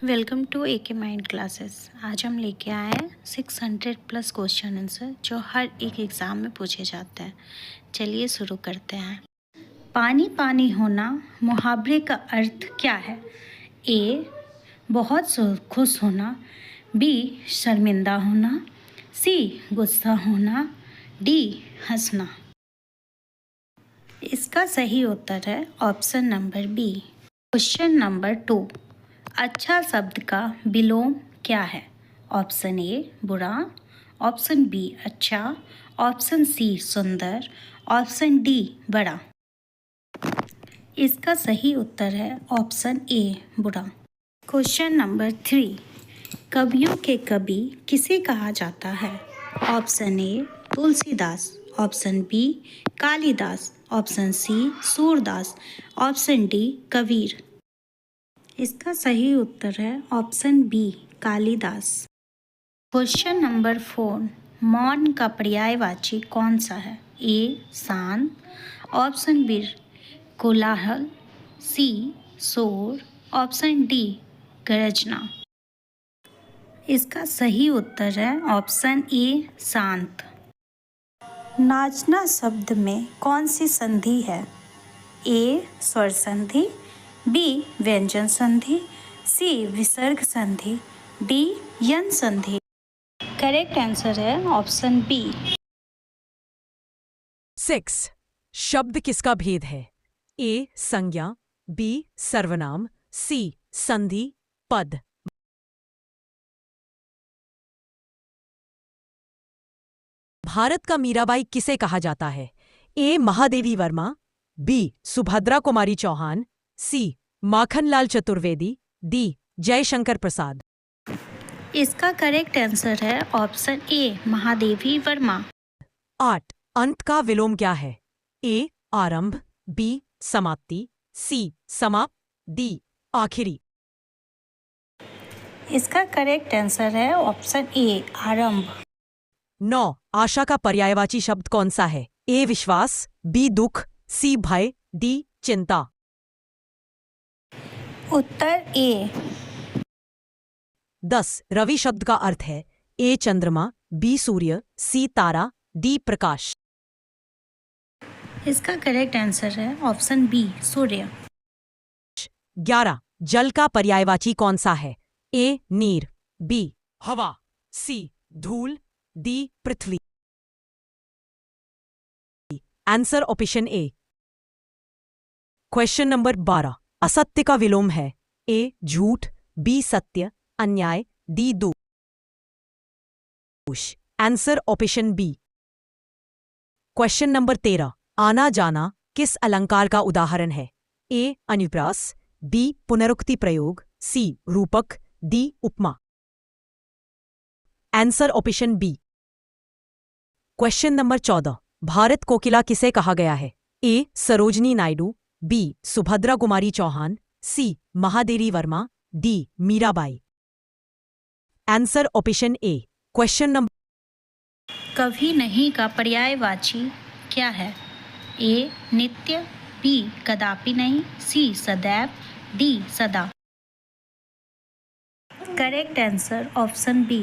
Welcome to AK mind classes. आज हम लेके आए हैं 600 प्लस क्वेश्चन आंसर जो हर एक एग्ज़ाम में पूछे जाते हैं। चलिए शुरू करते हैं। पानी पानी होना मुहावरे का अर्थ क्या है? ए बहुत खुश होना, बी शर्मिंदा होना, सी गुस्सा होना, डी हंसना। इसका सही उत्तर है option number B. Question number 2, अच्छा शब्द का विलोम क्या है? ऑप्शन ए बुरा, ऑप्शन बी अच्छा, ऑप्शन सी सुंदर, ऑप्शन डी बड़ा। इसका सही उत्तर है ऑप्शन ए बुरा। क्वेश्चन नंबर 3, कवियों के कवि किसे कहा जाता है? Option A Tulsidas, option B Kalidas, option C Surdas, option D Kabir. इसका सही उत्तर है option B Kalidas. Question number 4, मौन का पर्यायवाची कौन सा है? ए शांत, ऑप्शन बी कोलाहल, सी शोर, ऑप्शन डी गरजना। इसका सही उत्तर है ऑप्शन ए शांत। नाचना शब्द में कौन सी संधि है? ए स्वर संधि, बी व्यंजन संधि, सी विसर्ग संधि, डी यन संधि। करेक्ट आंसर है ऑप्शन बी। 6. शब्द किसका भेद है? ए संज्ञा, बी सर्वनाम, सी संधि पद। भारत का मीराबाई किसे कहा जाता है? ए महादेवी वर्मा, बी सुभद्रा कुमारी चौहान, सी माखनलाल चतुर्वेदी, डी जयशंकर प्रसाद। इसका करेक्ट आंसर है ऑप्शन ए महादेवी वर्मा। 8. अंत का विलोम क्या है? ए आरंभ, बी समाप्ति, सी समाप्त, डी आखिरी। इसका करेक्ट आंसर है ऑप्शन ए आरंभ। 9. आशा का पर्यायवाची शब्द कौन सा है? ए विश्वास, बी दुख, सी भय, डी चिंता। उत्तर ए। 10. रवि शब्द का अर्थ है? ए चंद्रमा, बी सूर्य, सी तारा, डी प्रकाश। इसका करेक्ट आंसर है ऑप्शन बी सूर्य। 11. जल का पर्यायवाची कौन सा है? ए नीर, बी हवा, सी धूल, D Prithvi. Answer option A. Question number 12, असत्य का विलोम है? ए झूठ, बी सत्य, अन्याय, डी दोष। Answer option B. Question number 13, आना जाना किस अलंकार का उदाहरण है? ए अनुप्रास, बी पुनरुक्ति प्रयोग, सी रूपक, डी उपमा। Answer option B. Question number 14, Bharat Kokila किसे कहा गया है? A Sarojini Naidu, B Subhadra Kumari Chauhan, C Mahadevi Varma, D Mirabai. Answer option A. Question number कभी नहीं का पर्यायवाची क्या है? ए नित्य, बी कदापि नहीं, सी सदैव, डी सदा। Correct answer option B.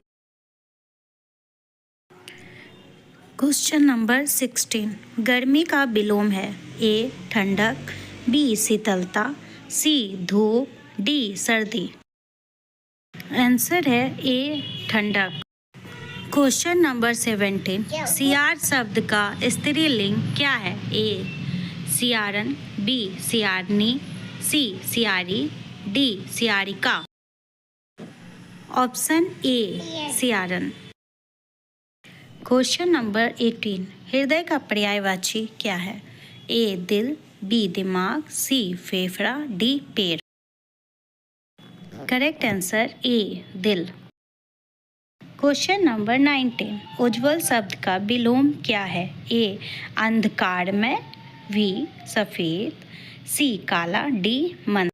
Question number 16, गर्मी का विलोम है? ए ठंडक, बी शीतलता, सी धूप, डी सर्दी। आंसर है ए ठंडक। क्वेश्चन नंबर 17, सियार शब्द का स्त्रीलिंग क्या है? ए सियारन, बी सियारनी, सी सियारी, डी सियारिका। ऑप्शन ए सियारन। क्वेश्चन नंबर 18, हृदय का पर्यायवाची क्या है? ए दिल, बी दिमाग, सी फेफड़ा, डी पैर। करेक्ट आंसर ए दिल। क्वेश्चन नंबर 19, उज्ज्वल शब्द का विलोम क्या है? ए अंधकार में, बी सफेद, सी काला, डी मंद।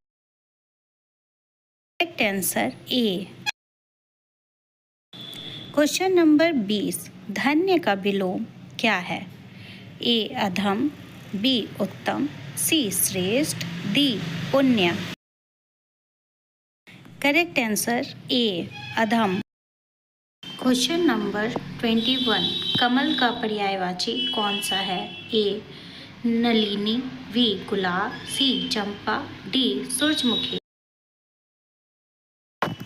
करेक्ट आंसर ए। क्वेश्चन नंबर 20, धन्य का विलोम क्या है? ए अधम, बी उत्तम, सी श्रेष्ठ, डी पुण्य। करेक्ट आंसर ए अधम। क्वेश्चन नंबर 21 कमल का पर्यायवाची कौन सा है? ए नलिनी, बी गुलाब, सी चंपा, डी सूरजमुखी।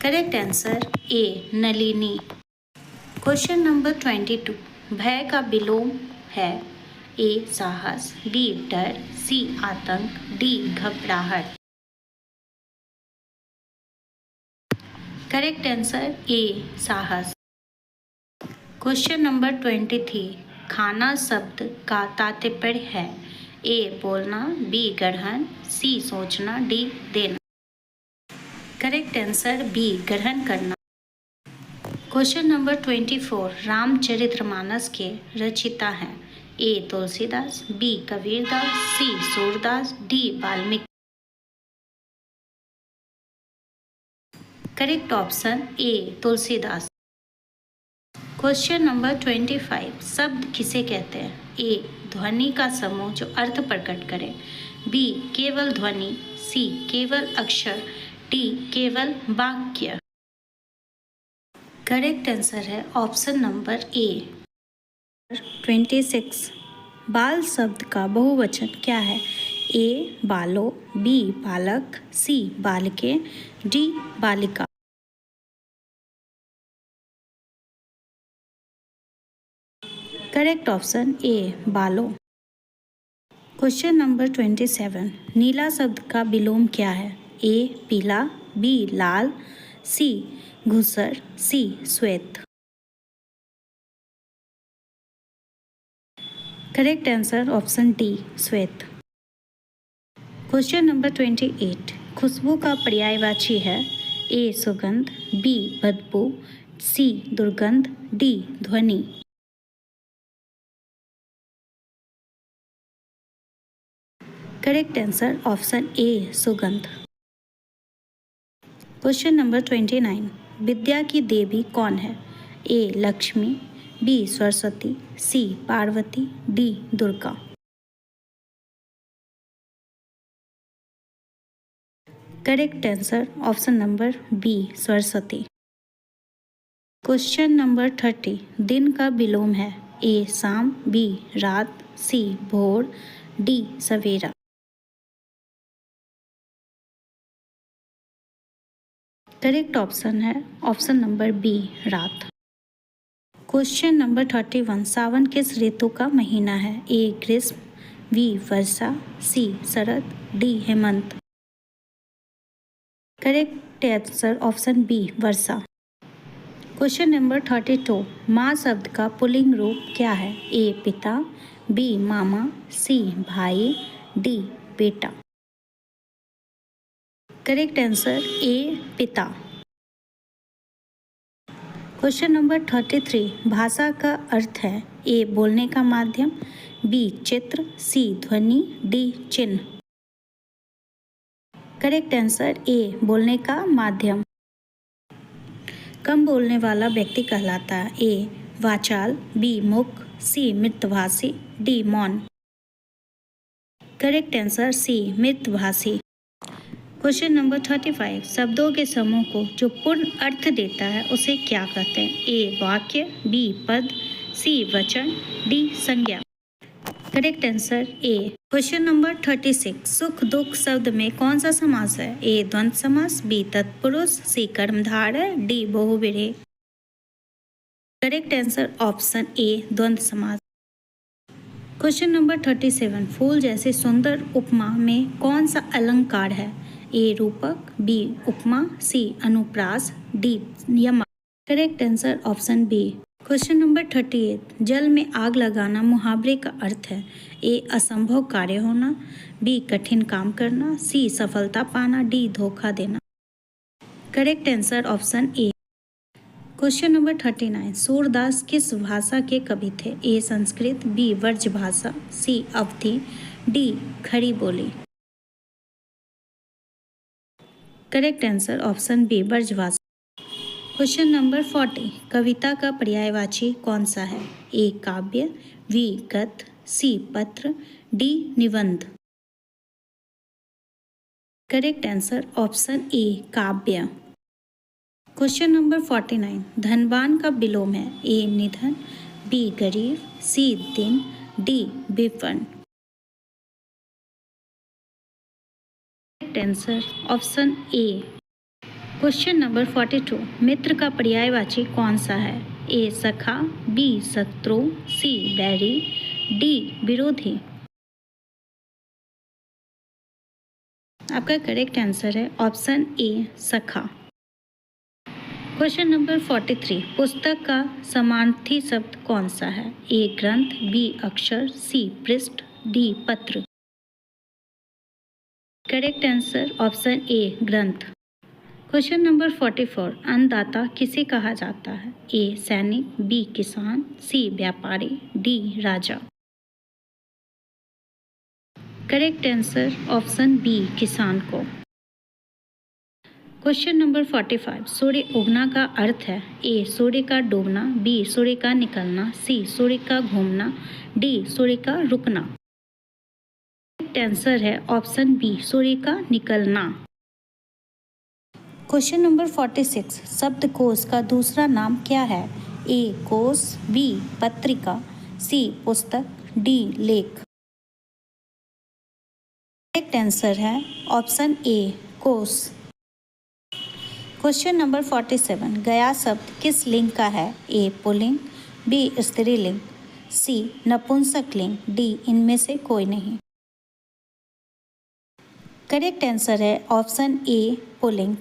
करेक्ट आंसर ए नलिनी। क्वेश्चन नंबर 22 भय का विलोम है? ए साहस, बी डर, सी आतंक, डी घबराहट। करेक्ट आंसर ए साहस। क्वेश्चन नंबर 23 खाना शब्द का तात्पर्य है? ए बोलना, बी ग्रहण, सी सोचना, डी देना। करेक्ट आंसर बी ग्रहण करना। क्वेश्चन नंबर 24 रामचरितमानस के रचिता हैं? A Tulsidas, B Kabirdas, C Surdas, D Valmiki. Correct option A Tulsidas. Question number 25 शब्द किसे कहते हैं? ए ध्वनि का समूह जो अर्थ प्रकट करे, बी केवल ध्वनि, सी केवल अक्षर, डी केवल वाक्य। करेक्ट आंसर है ऑप्शन नंबर ए। 26 बाल शब्द का बहुवचन क्या है? ए बालो, बी बालक, सी बालिके, डी बालिका। करेक्ट ऑप्शन ए बालो। क्वेश्चन नंबर 27 नीला शब्द का विलोम क्या है? ए पीला, बी लाल, सी घुसर, सी श्वेत। करेक्ट आंसर ऑप्शन डी श्वेत। क्वेश्चन नंबर 28 खुशबू का पर्यायवाची है? ए सुगंध, बी बदबू, सी दुर्गंध, डी ध्वनि। करेक्ट आंसर ऑप्शन ए सुगंध। क्वेश्चन नंबर 29 विद्या की देवी कौन है? A Lakshmi, B Saraswati, C Parvati, D Durga. Correct answer option number B Saraswati. Question number 30 दिन का विलोम है? ए शाम, बी रात, सी भोर, डी सवेरा। करेक्ट ऑप्शन है ऑप्शन नंबर बी रात। क्वेश्चन नंबर 31 सावन किस ऋतु का महीना है? ए ग्रीष्म, बी वर्षा, सी शरद, डी हेमंत। करेक्ट आंसर ऑप्शन बी वर्षा। क्वेश्चन नंबर 32 माँ शब्द का पुल्लिंग रूप क्या है? ए पिता, बी मामा, सी भाई, डी बेटा। करेक्ट आंसर ए पिता। क्वेश्चन नंबर 33 भाषा का अर्थ है? ए बोलने का माध्यम, बी चित्र, सी ध्वनि, डी चिन्ह। करेक्ट आंसर ए बोलने का माध्यम। कम बोलने वाला व्यक्ति कहलाता है? ए वाचाल, बी मूक, सी मृतभाषी, डी मौन। करेक्ट आंसर सी मृतभाषी। क्वेश्चन नंबर 35 शब्दों के समूह को जो पूर्ण अर्थ देता है उसे क्या कहते हैं? ए वाक्य, बी पद, सी वचन, डी संज्ञा। करेक्ट आंसर ए। क्वेश्चन नंबर 36 सुख दुख शब्द में कौन सा समास है? ए द्वंद्व समास, बी तत्पुरुष, सी कर्मधारय, डी बहुव्रीहि। करेक्ट आंसर ऑप्शन ए द्वंद्व समास। क्वेश्चन नंबर 37 फूल जैसे सुंदर उपमा में कौन सा अलंकार है? ए रूपक, बी उपमा, सी अनुप्रास, डी यमक। Correct answer option B. Question number 38 जल में आग लगाना मुहावरे का अर्थ है? ए असंभव कार्य होना, बी कठिन काम करना, सी सफलता पाना, डी धोखा देना। Correct answer option A. Question number 39 Surdas किस भाषा के कवि थे? ए संस्कृत, बी ब्रज भाषा, सी अवधी, D Khari Boli. Correct answer option B Brajbhasha. Question number 40 कविता का पर्यायवाची कौन सा है? ए काव्य, बी गद्य, सी पत्र, डी निबंध। करेक्ट आंसर ऑप्शन ए काव्य। क्वेश्चन नंबर 49, धनवान का विलोम है? ए निधन, बी गरीब, सी दिन, डी विपन्न। Answer option A. Question number 42, मित्र का पर्यायवाची कौन सा है? ए सखा, बी शत्रु, सी बैरी, डी विरोधी। आपका करेक्ट आंसर है ऑप्शन ए सखा। क्वेश्चन नंबर 43, पुस्तक का समानार्थी शब्द कौन सा है? ए ग्रंथ, बी अक्षर, सी पृष्ठ, डी पत्र। करेक्ट आंसर ऑप्शन ए ग्रंथ। क्वेश्चन नंबर 44, अन्नदाता किसे कहा जाता है? ए सैनिक, बी किसान, सी व्यापारी, डी राजा। करेक्ट आंसर ऑप्शन बी किसान को। क्वेश्चन नंबर 45, सूर्य उगना का अर्थ है? ए सूर्य का डूबना, बी सूर्य का निकलना, सी सूर्य का घूमना, डी सूर्य का रुकना। करेक्ट आंसर है ऑप्शन बी सूर्य का निकलना। क्वेश्चन नंबर 46, शब्दकोश का दूसरा नाम क्या है? ए कोश, बी पत्रिका, सी पुस्तक, डी लेख। करेक्ट आंसर है ऑप्शन ए कोश। क्वेश्चन नंबर 47, गया शब्द किस लिंग का है? ए पुल्लिंग, बी स्त्रीलिंग, सी नपुंसक लिंग, डी इनमें से कोई नहीं। करेक्ट आंसर है ऑप्शन ए पुल्लिंग।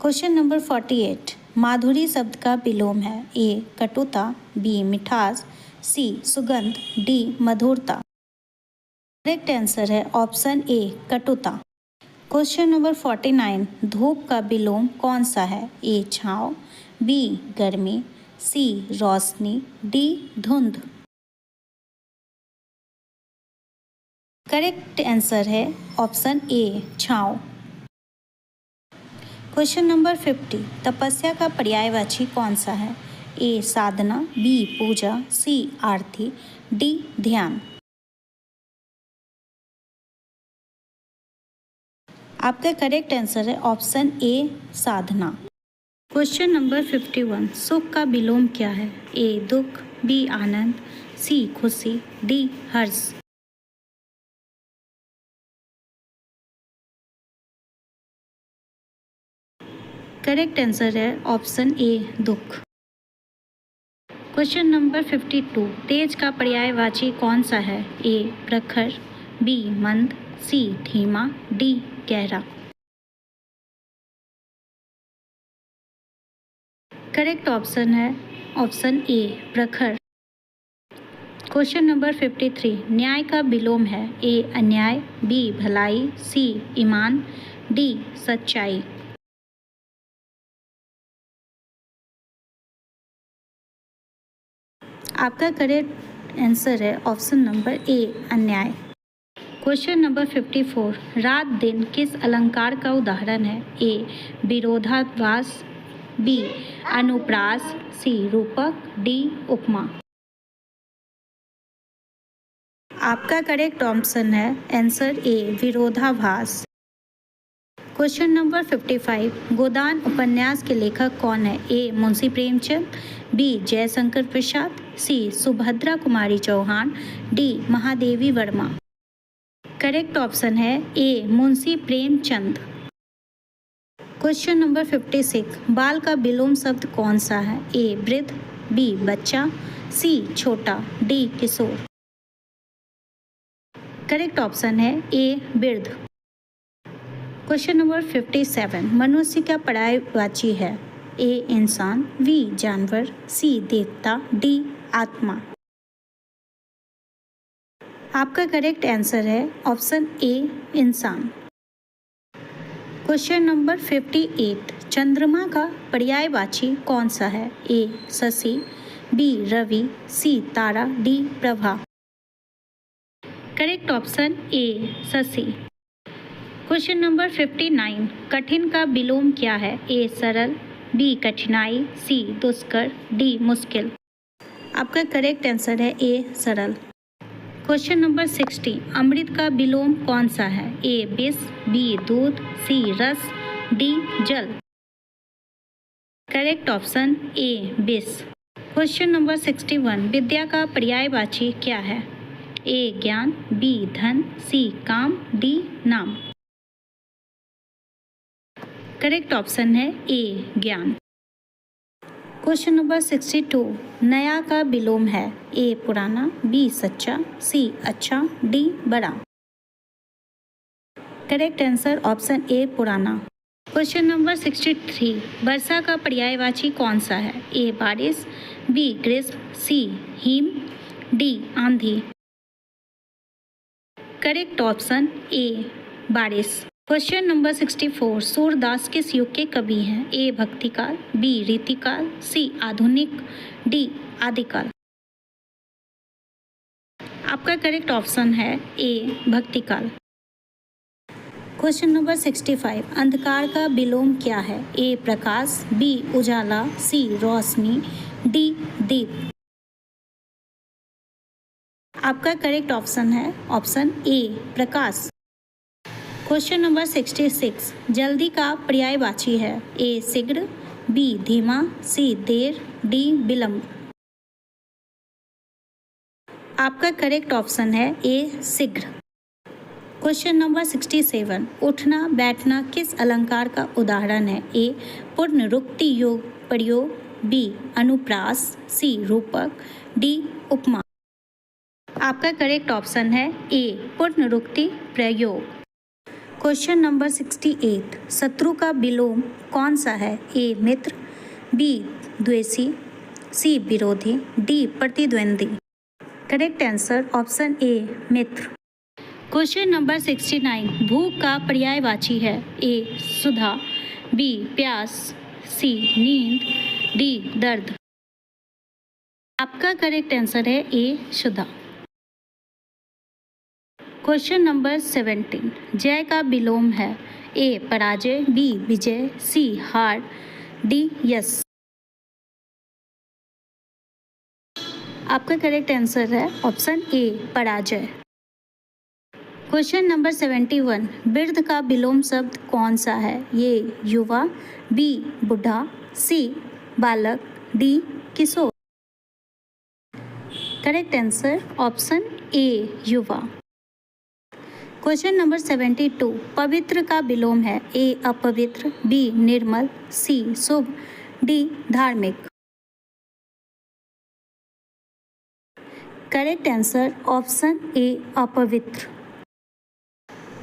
क्वेश्चन नंबर 48, माधुरी शब्द का विलोम है? ए कटुता, बी मिठास, सी सुगंध, डी मधुरता। करेक्ट आंसर है ऑप्शन ए कटुता। क्वेश्चन नंबर 49, धूप का विलोम कौन सा है? ए छाँव, बी गर्मी, सी रोशनी, डी धुंध। करेक्ट आंसर है ऑप्शन ए छाँव। क्वेश्चन नंबर 50, तपस्या का पर्यायवाची कौन सा है? ए साधना, बी पूजा, सी आरती, डी ध्यान। आपका करेक्ट आंसर है ऑप्शन ए साधना। क्वेश्चन नंबर 51, सुख का विलोम क्या है? ए दुख, बी आनंद, सी खुशी, डी हर्ष। करेक्ट आंसर है ऑप्शन ए दुख। क्वेश्चन नंबर 52, तेज का पर्यायवाची कौन सा है? ए प्रखर, बी मंद, सी धीमा, डी गहरा। करेक्ट ऑप्शन है ऑप्शन ए प्रखर। क्वेश्चन नंबर 53, न्याय का विलोम है? ए अन्याय, बी भलाई, सी ईमान, डी सच्चाई। आपका करेक्ट आंसर है ऑप्शन नंबर ए अन्याय। क्वेश्चन नंबर 54, रात दिन किस अलंकार का उदाहरण है? ए विरोधाभास, बी अनुप्रास, सी रूपक, डी उपमा। आपका करेक्ट ऑप्शन है आंसर ए विरोधाभास। क्वेश्चन नंबर 55, गोदान उपन्यास के लेखक कौन है? A Munshi Premchand, B Jaishankar Prasad, C Subhadra Kumari Chauhan, D Mahadevi Varma. Correct option है A Munshi Premchand. Question number 56, बाल का विलोम शब्द कौन सा है? ए वृद्ध, बी बच्चा, सी छोटा, डी किशोर। करेक्ट ऑप्शन है ए वृद्ध। क्वेश्चन नंबर 57, मनुष्य का पर्यायवाची है? ए इंसान, बी जानवर, सी देवता, डी आत्मा। आपका करेक्ट आंसर है ऑप्शन ए इंसान। क्वेश्चन नंबर 58, चंद्रमा का पर्यायवाची कौन सा है? ए शशि, बी रवि, सी तारा, डी प्रभा। करेक्ट ऑप्शन ए शशि। क्वेश्चन नंबर 59, कठिन का विलोम क्या है? ए सरल, बी कठिनाई, सी दुष्कर, डी मुश्किल। आपका करेक्ट आंसर है ए सरल। क्वेश्चन नंबर 60, अमृत का विलोम कौन सा है? ए विष, बी दूध, सी रस, डी जल। करेक्ट ऑप्शन ए विष। क्वेश्चन नंबर 61 विद्या का पर्यायवाची क्या है? ए ज्ञान, बी धन, सी काम, डी नाम। करेक्ट ऑप्शन है ए ज्ञान। क्वेश्चन नंबर 62 नया का विलोम है? ए पुराना, बी सच्चा, सी अच्छा, डी बड़ा। करेक्ट आंसर ऑप्शन ए पुराना। क्वेश्चन नंबर 63 वर्षा का पर्यायवाची कौन सा है? ए बारिश, बी ग्रीष्म, सी हिम, डी आंधी। करेक्ट ऑप्शन ए बारिश। क्वेश्चन नंबर 64 सूरदास किस युग के कवि हैं? ए भक्तिकाल, बी रीतिकाल, सी आधुनिक, डी आदिकाल। आपका करेक्ट ऑप्शन है ए भक्तिकाल। क्वेश्चन नंबर 65 अंधकार का विलोम क्या है? ए प्रकाश, बी उजाला, सी रोशनी, डी दीप। आपका करेक्ट ऑप्शन है ऑप्शन ए प्रकाश। क्वेश्चन नंबर 66 जल्दी का पर्यायवाची है? ए शीघ्र, बी धीमा, सी देर, डी विलंब। आपका करेक्ट ऑप्शन है ए शीघ्र। क्वेश्चन नंबर 67 उठना बैठना किस अलंकार का उदाहरण है? ए पुनरुक्ति योग प्रयोग, बी अनुप्रास, सी रूपक, डी उपमा। आपका करेक्ट ऑप्शन है ए पुनरुक्ति प्रयोग। क्वेश्चन नंबर 68 शत्रु का विलोम कौन सा है? ए मित्र, बी द्वेषी, सी विरोधी, डी प्रतिद्वंदी। करेक्ट आंसर ऑप्शन ए मित्र। क्वेश्चन नंबर 69 भूख का पर्यायवाची है? ए सुधा, बी प्यास, सी नींद, डी दर्द। आपका करेक्ट आंसर है ए सुधा। क्वेश्चन नंबर 17 जय का विलोम है? ए पराजय, बी विजय, सी हार, डी यश। आपका करेक्ट आंसर है ऑप्शन ए पराजय। क्वेश्चन नंबर 71 वृद्ध का विलोम शब्द कौन सा है? ये युवा, बी बुढ़ा, सी बालक, डी किशोर। करेक्ट आंसर ऑप्शन ए युवा। क्वेश्चन नंबर 72 पवित्र का विलोम है? ए अपवित्र, बी निर्मल, सी शुभ, डी धार्मिक। करेक्ट आंसर ऑप्शन ए अपवित्र।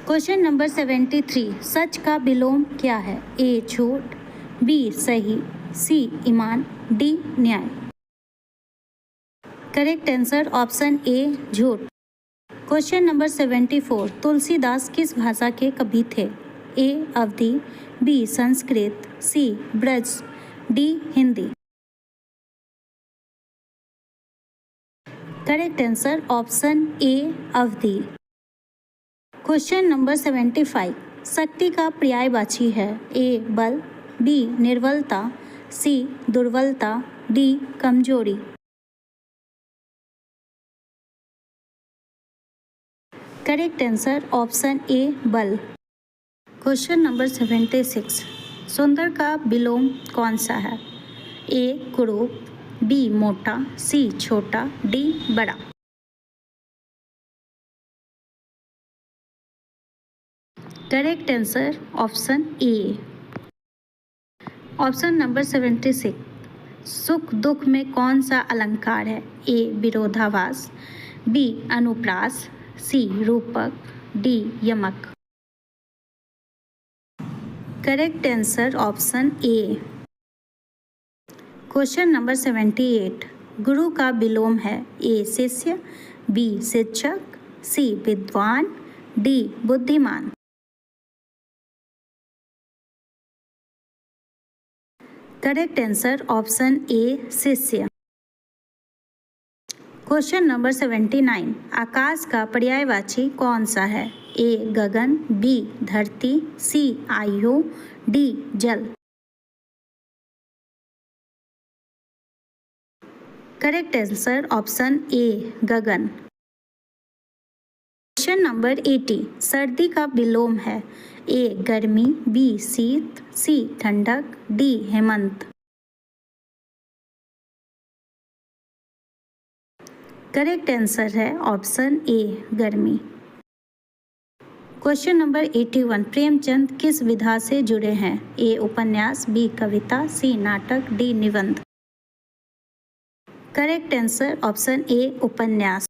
क्वेश्चन नंबर 73 सच का विलोम क्या है? ए झूठ, बी सही, सी ईमान, डी न्याय। करेक्ट आंसर ऑप्शन ए झूठ। क्वेश्चन नंबर 74 तुलसीदास किस भाषा के कवि थे? A Awadhi, B Sanskrit, C Braj, D Hindi. Correct answer option A Awadhi. Question number 75 शक्ति का पर्यायवाची है? ए बल, बी निर्बलता, सी दुर्बलता, डी कमजोरी। करेक्ट आंसर ऑप्शन ए बल। क्वेश्चन नंबर 76 सुंदर का विलोम कौन सा है? ए कुरूप, बी मोटा, सी छोटा, डी बड़ा। करेक्ट आंसर ऑप्शन ए। ऑप्शन नंबर 76 सुख दुख में कौन सा अलंकार है? ए विरोधाभास, बी अनुप्रास, सी रूपक, डी यमक। Correct answer option A. Question number 78 गुरु का विलोम है? ए शिष्य, बी शिक्षक, सी विद्वान, डी बुद्धिमान। करेक्ट आंसर ऑप्शन ए शिष्य। क्वेश्चन नंबर 79 आकाश का पर्यायवाची कौन सा है? ए गगन, बी धरती, सी आयु, डी जल। करेक्ट आंसर ऑप्शन ए गगन। क्वेश्चन नंबर 80 सर्दी का विलोम है? ए गर्मी, बी शीत, सी ठंडक, डी हेमंत। करेक्ट आंसर है ऑप्शन ए गर्मी। क्वेश्चन नंबर 81 प्रेमचंद किस विधा से जुड़े हैं? ए उपन्यास, बी कविता, सी नाटक, डी निबंध। करेक्ट आंसर ऑप्शन ए उपन्यास।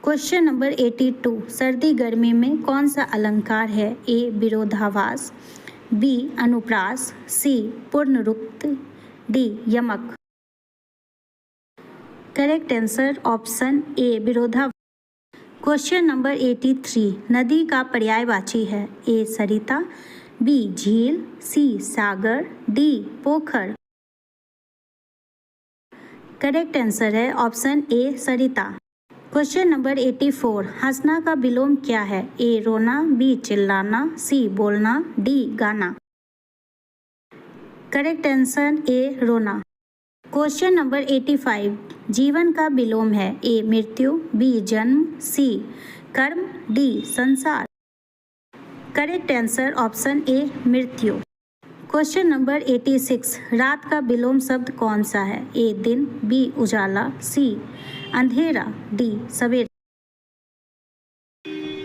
क्वेश्चन नंबर 82 सर्दी गर्मी में कौन सा अलंकार है? ए विरोधाभास, बी अनुप्रास, सी पूर्णरूक्त, डी यमक। करेक्ट आंसर ऑप्शन ए विरोधाभास। क्वेश्चन नंबर 83 नदी का पर्यायवाची है? ए सरिता, बी झील, सी सागर, डी पोखर। करेक्ट आंसर है ऑप्शन ए सरिता। क्वेश्चन नंबर 84 हंसना का विलोम क्या है? ए रोना, बी चिल्लाना, सी बोलना, डी गाना। करेक्ट आंसर ए रोना। क्वेश्चन नंबर 85 जीवन का विलोम है? ए मृत्यु, बी जन्म, सी कर्म, डी संसार। करेक्ट आंसर ऑप्शन ए मृत्यु। क्वेश्चन नंबर 86 रात का विलोम शब्द कौन सा है? ए दिन, बी उजाला, सी अंधेरा, डी सवेरा।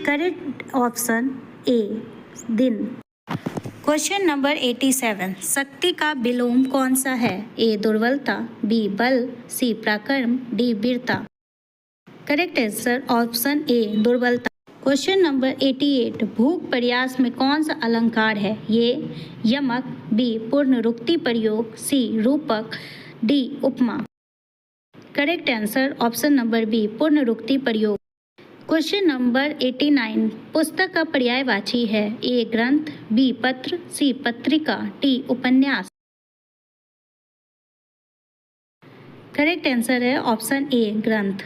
करेक्ट ऑप्शन ए दिन। क्वेश्चन नंबर 87 शक्ति का विलोम कौन सा है? ए दुर्बलता, बी बल, सी पराक्रम, डी वीरता। करेक्ट आंसर ऑप्शन ए दुर्बलता। क्वेश्चन नंबर 88 भूख प्रयास में कौन सा अलंकार है? ये यमक, बी पूर्णरूक्ति प्रयोग, सी रूपक, डी उपमा। Correct answer option number B पूर्णरूक्ति प्रयोग। क्वेश्चन नंबर 89 पुस्तक का पर्यायवाची है? ए ग्रंथ, बी पत्र, सी पत्रिका, डी उपन्यास। करेक्ट आंसर है ऑप्शन ए ग्रंथ।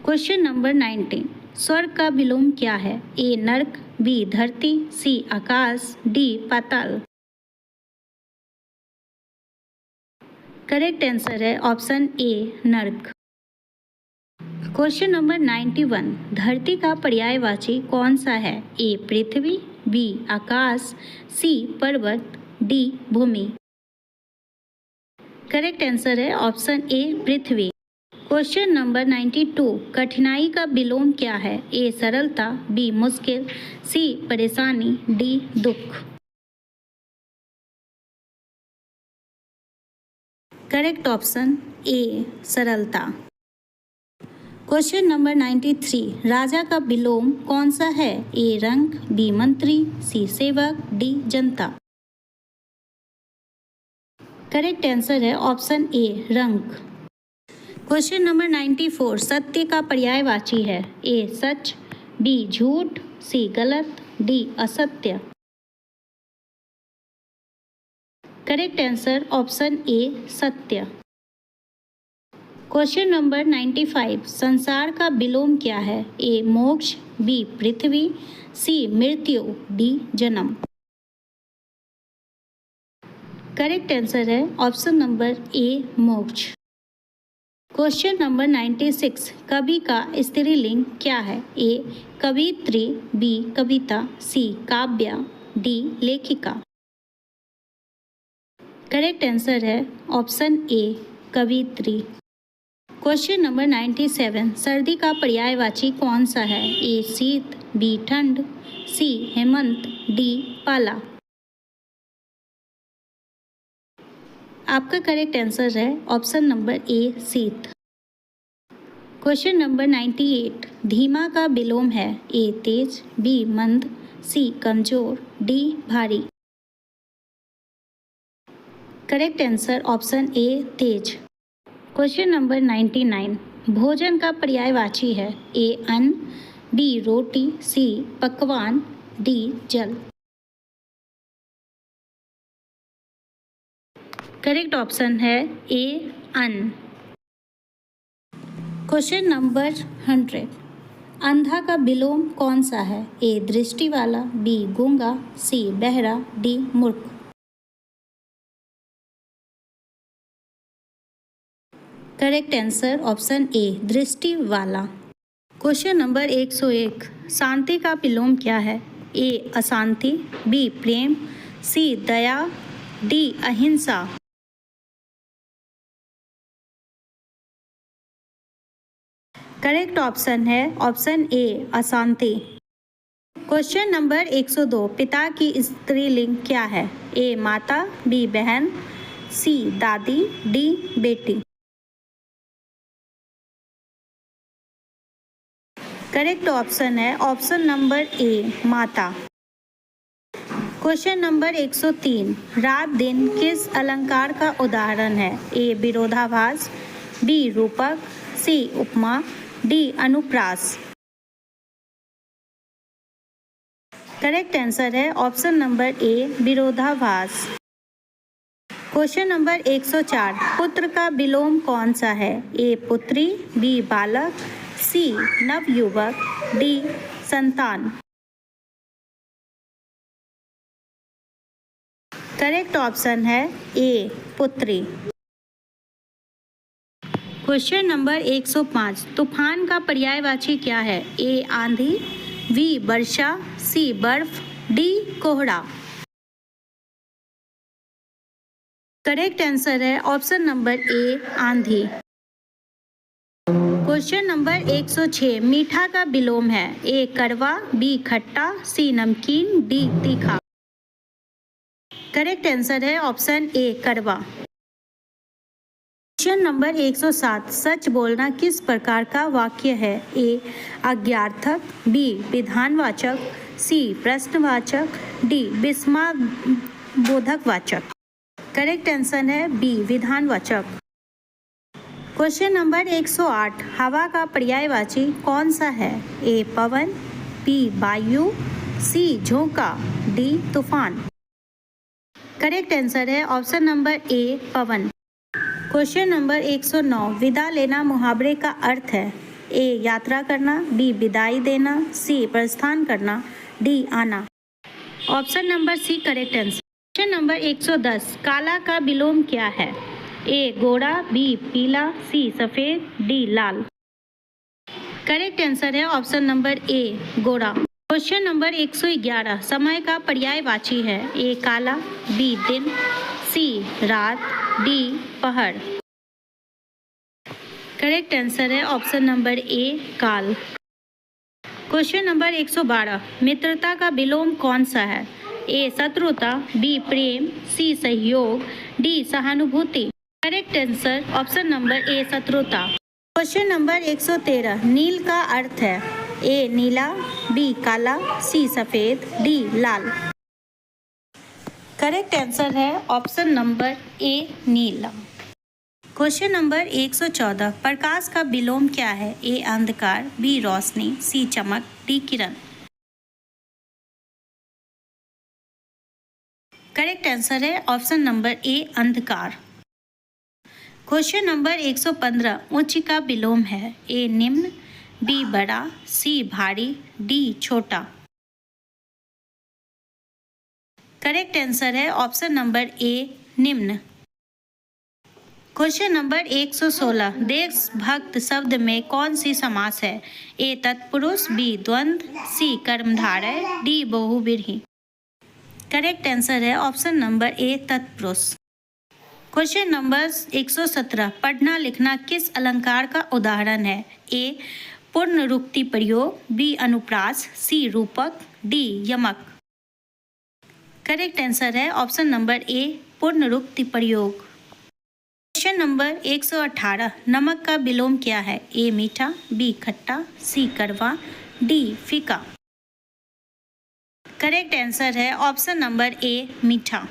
क्वेश्चन नंबर 90 स्वर्ग का विलोम क्या है? ए नरक, बी धरती, सी आकाश, डी पाताल। करेक्ट आंसर है ऑप्शन ए नरक। क्वेश्चन नंबर 91 धरती का पर्यायवाची कौन सा है? ए पृथ्वी, बी आकाश, सी पर्वत, डी भूमि। करेक्ट आंसर है ऑप्शन ए पृथ्वी। क्वेश्चन नंबर 92 कठिनाई का विलोम क्या है? ए सरलता, बी मुश्किल, सी परेशानी, डी दुख। करेक्ट ऑप्शन ए सरलता। क्वेश्चन नंबर 93 राजा का विलोम कौन सा है? ए रंक, बी मंत्री, सी सेवक, डी जनता। करेक्ट आंसर है ऑप्शन ए रंक। क्वेश्चन नंबर 94 सत्य का पर्यायवाची है? ए सच, बी झूठ, सी गलत, डी असत्य। करेक्ट आंसर ऑप्शन ए सत्य। क्वेश्चन नंबर 95 संसार का विलोम क्या है? ए मोक्ष, बी पृथ्वी, सी मृत्यु, डी जन्म। करेक्ट आंसर है ऑप्शन नंबर ए मोक्ष। क्वेश्चन नंबर 96 कवि का स्त्रीलिंग क्या है? ए कवित्री, बी कविता, सी काव्य, डी लेखिका। करेक्ट आंसर है ऑप्शन ए कवित्री। क्वेश्चन नंबर 97 सर्दी का पर्यायवाची कौन सा है? ए शीत, बी ठंड, सी हेमंत, डी पाला। आपका करेक्ट आंसर है ऑप्शन नंबर ए शीत। क्वेश्चन नंबर 98 धीमा का विलोम है? ए तेज, बी मंद, सी कमजोर, डी भारी। करेक्ट आंसर ऑप्शन ए तेज। क्वेश्चन नंबर 99 भोजन का पर्यायवाची है? ए अन्न, बी रोटी, सी पकवान, डी जल। करेक्ट ऑप्शन है ए अन्न। क्वेश्चन नंबर 100 अंधा का विलोम कौन सा है? ए दृष्टि वाला, बी गूंगा, सी बहरा, डी मूर्ख। करेक्ट आंसर ऑप्शन ए दृष्टि वाला। क्वेश्चन नंबर 101 शांति का विलोम क्या है? ए अशांति, बी प्रेम, सी दया, डी अहिंसा। करेक्ट ऑप्शन है ऑप्शन ए अशांति। क्वेश्चन नंबर 102 पिता की स्त्रीलिंग क्या है? ए माता, बी बहन, सी दादी, डी बेटी। करेक्ट ऑप्शन है ऑप्शन नंबर ए माता। क्वेश्चन नंबर 103 रात दिन किस अलंकार का उदाहरण है? ए विरोधाभास, बी रूपक, सी उपमा, डी अनुप्रास। करेक्ट आंसर है ऑप्शन नंबर ए विरोधाभास। क्वेश्चन नंबर 104 पुत्र का विलोम कौन सा है? ए पुत्री, बी बालक, सी नवयुवक, डी संतान। करेक्ट ऑप्शन है ए पुत्री। क्वेश्चन नंबर 105 तूफान का पर्यायवाची क्या है? ए आंधी, बी वर्षा, सी बर्फ, डी कोहरा। करेक्ट आंसर है ऑप्शन नंबर ए आंधी। क्वेश्चन नंबर 106 मीठा का विलोम है? ए कड़वा, बी खट्टा, सी नमकीन, डी तीखा। करेक्ट आंसर है ऑप्शन ए कड़वा। क्वेश्चन नंबर 107 सच बोलना किस प्रकार का वाक्य है? ए आज्ञार्थक, बी विधानवाचक, सी प्रश्नवाचक, डी विस्मयबोधक वाचक। करेक्ट आंसर है बी विधानवाचक। क्वेश्चन नंबर 108 हवा का पर्यायवाची कौन सा है? ए पवन, बी वायु, सी झोंका, डी तूफान। करेक्ट आंसर है ऑप्शन नंबर ए पवन। क्वेश्चन नंबर 109 विदा लेना मुहावरे का अर्थ है? ए यात्रा करना, बी विदाई देना, सी प्रस्थान करना, डी आना। Option number C correct answer. Question number 110 काला का विलोम क्या है? ए गोरा, बी पीला, सी सफेद, डी लाल। करेक्ट आंसर है ऑप्शन नंबर ए गोरा। क्वेश्चन नंबर 111 समय का पर्यायवाची है? ए काला, बी दिन, सी रात, डी पहर। करेक्ट आंसर है ऑप्शन नंबर ए काल। क्वेश्चन नंबर 112 मित्रता का विलोम कौन सा है? ए शत्रुता, बी प्रेम, सी सहयोग, डी सहानुभूति। Correct answer option number A शत्रुता। क्वेश्चन नंबर 113 नील का अर्थ है? ए नीला, बी काला, सी सफेद, डी लाल। करेक्ट आंसर है ऑप्शन नंबर ए नीला। क्वेश्चन नंबर 114 प्रकाश का विलोम क्या है? ए अंधकार, बी रोशनी, सी चमक, डी किरण। करेक्ट आंसर है ऑप्शन नंबर ए अंधकार। क्वेश्चन नंबर 115 उच्च का विलोम है? ए निम्न, बी बड़ा, सी भारी, डी छोटा। करेक्ट आंसर है ऑप्शन नंबर ए निम्न। क्वेश्चन नंबर 116 देशभक्त शब्द में कौन सी समास है? ए तत्पुरुष, बी द्वंद्व, सी कर्मधारय, डी बहुव्रीहि। करेक्ट आंसर है ऑप्शन नंबर ए तत्पुरुष। क्वेश्चन नंबर 117 पढ़ना लिखना किस अलंकार का उदाहरण है? ए पूर्णरूक्ति प्रयोग, बी अनुप्रास, सी रूपक, डी यमक। करेक्ट आंसर है ऑप्शन नंबर ए पूर्णरूक्ति प्रयोग। क्वेश्चन नंबर 118 नमक का विलोम क्या है? ए मीठा, बी खट्टा, सी कड़वा, डी फीका। करेक्ट आंसर है ऑप्शन नंबर ए मीठा।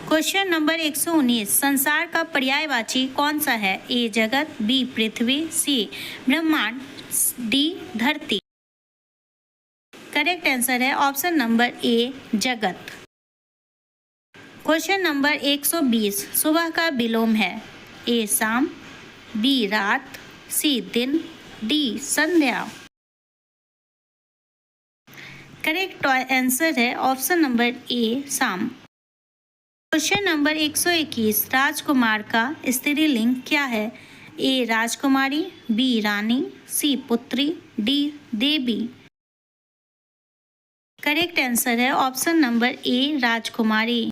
क्वेश्चन नंबर 119 संसार का पर्यायवाची कौन सा है? ए जगत, बी पृथ्वी, सी ब्रह्मांड, डी धरती। करेक्ट आंसर है ऑप्शन नंबर ए जगत। क्वेश्चन नंबर 120 सुबह का विलोम है? ए शाम, बी रात, सी दिन, डी संध्या। करेक्ट आंसर है ऑप्शन नंबर ए शाम। क्वेश्चन नंबर 121 राजकुमार का स्त्रीलिंग क्या है? ए राजकुमारी, बी रानी, सी पुत्री, डी देवी। करेक्ट आंसर है ऑप्शन नंबर ए राजकुमारी।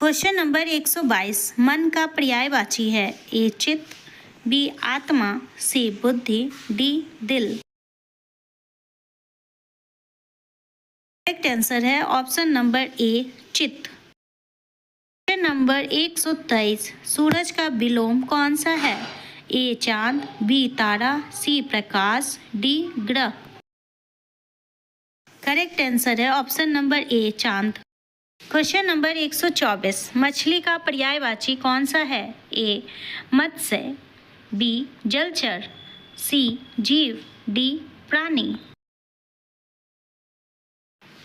क्वेश्चन नंबर 122 मन का पर्यायवाची है? ए चित्त, बी आत्मा, सी बुद्धि, डी दिल। करेक्ट आंसर है ऑप्शन नंबर ए चित्त। क्वेश्चन नंबर 123, सूरज का विलोम कौन सा है? ए चांद, बी तारा, सी प्रकाश, डी ग्रह। करेक्ट आंसर है ऑप्शन नंबर ए चांद। क्वेश्चन नंबर 124, मछली का पर्यायवाची कौन सा है? ए मत्स्य, बी जलचर, सी जीव, डी प्राणी।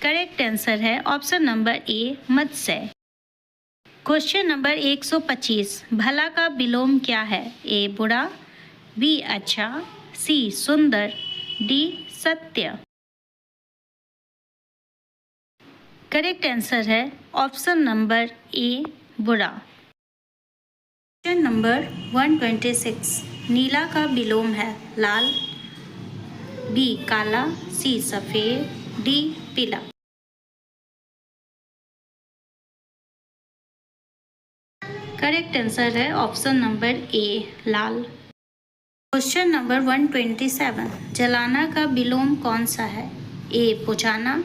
करेक्ट आंसर है ऑप्शन नंबर ए मत्स्य। क्वेश्चन नंबर 125, भला का विलोम क्या है? ए बुरा, बी अच्छा, सी सुंदर, डी सत्य। करेक्ट आंसर है ऑप्शन नंबर ए बुरा। क्वेश्चन नंबर 126, नीला का विलोम है? लाल, बी काला, सी सफेद, डी पीला। करेक्ट आंसर है ऑप्शन नंबर ए लाल। क्वेश्चन नंबर 127, जलाना का विलोम कौन सा है? ए बुझाना,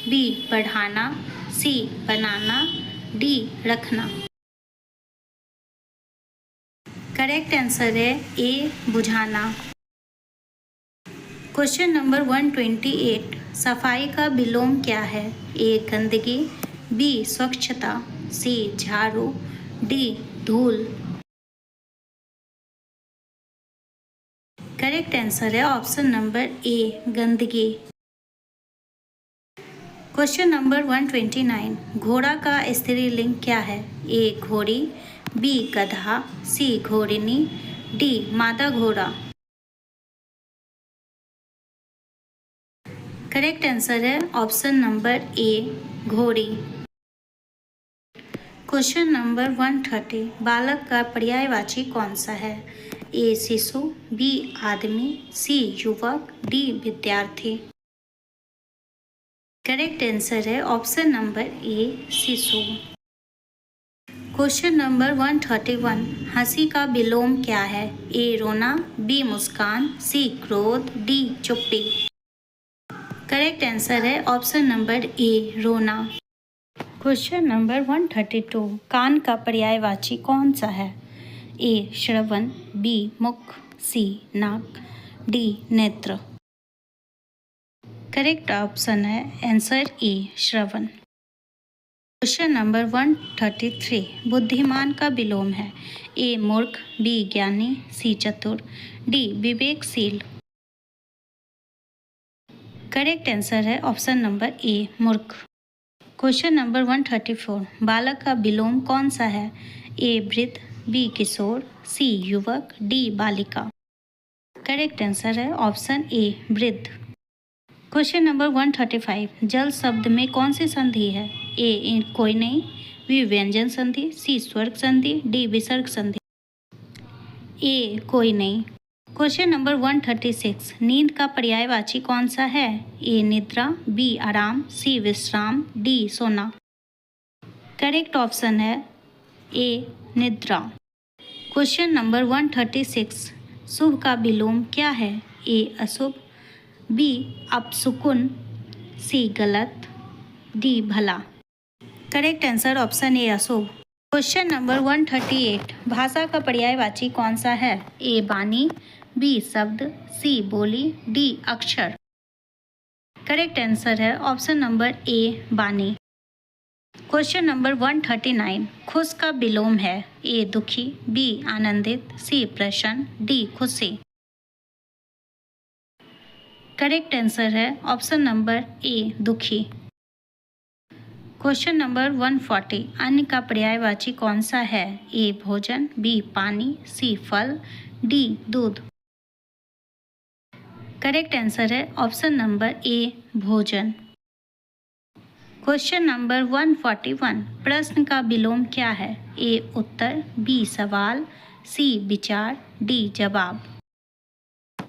बी बढ़ाना, सी बनाना, डी रखना। करेक्ट आंसर है ए बुझाना। क्वेश्चन नंबर 128, सफाई का विलोम क्या है? ए गंदगी, बी स्वच्छता, सी झाड़ू, डी धूल। करेक्ट आंसर है ऑप्शन नंबर ए गंदगी। क्वेश्चन नंबर 129, घोड़ा का स्त्रीलिंग क्या है? ए घोड़ी, बी गधा, सी घोड़िनी, डी मादा घोड़ा। करेक्ट आंसर है ऑप्शन नंबर ए घोड़ी। क्वेश्चन नंबर 130, बालक का पर्यायवाची कौन सा है? ए शिशु, बी आदमी, सी युवक, डी विद्यार्थी। करेक्ट आंसर है ऑप्शन नंबर ए शिशु। क्वेश्चन नंबर 131, हंसी का विलोम क्या है? ए रोना, बी मुस्कान, सी क्रोध, डी चुप्पी। करेक्ट आंसर है ऑप्शन नंबर ए रोना। क्वेश्चन नंबर 132, कान का पर्यायवाची कौन सा है? ए श्रवण, बी मुख, सी नाक, डी नेत्र। करेक्ट ऑप्शन है आंसर ए श्रवण। क्वेश्चन नंबर 133, बुद्धिमान का विलोम है? ए मूर्ख, बी ज्ञानी, सी चतुर, डी विवेकशील। करेक्ट आंसर है ऑप्शन नंबर ए मूर्ख। क्वेश्चन नंबर 134, बालक का विलोम कौन सा है? ए वृद्ध, बी किशोर, सी युवक, डी बालिका। करेक्ट आंसर है ऑप्शन ए वृद्ध। क्वेश्चन नंबर 135, जल शब्द में कौन सी संधि है? ए कोई नहीं, बी व्यंजन संधि, सी स्वर्ग संधि, डी विसर्ग संधि। ए कोई नहीं। क्वेश्चन नंबर 136, नींद का पर्यायवाची कौन सा है? ए निद्रा, बी आराम, सी विश्राम, डी सोना। करेक्ट ऑप्शन है ए निद्रा। क्वेश्चन नंबर 136, शुभ का विलोम क्या है? ए अशुभ, बी अपशकुन, सी गलत, डी भला। करेक्ट आंसर ऑप्शन ए अशुभ। क्वेश्चन नंबर 138, भाषा का पर्यायवाची कौन सा है? ए वाणी, बी शब्द, सी बोली, डी अक्षर। करेक्ट आंसर है ऑप्शन नंबर ए वाणी। क्वेश्चन नंबर 139, खुश का विलोम है? ए दुखी, बी आनंदित, सी प्रसन्न, डी खुशी। करेक्ट आंसर है ऑप्शन नंबर ए दुखी। क्वेश्चन नंबर 140, अन्न का पर्यायवाची कौन सा है? ए भोजन, बी पानी, सी फल, डी दूध। करेक्ट आंसर है ऑप्शन नंबर ए भोजन। क्वेश्चन नंबर 141, प्रश्न का विलोम क्या है? ए उत्तर, बी सवाल, सी विचार, डी जवाब।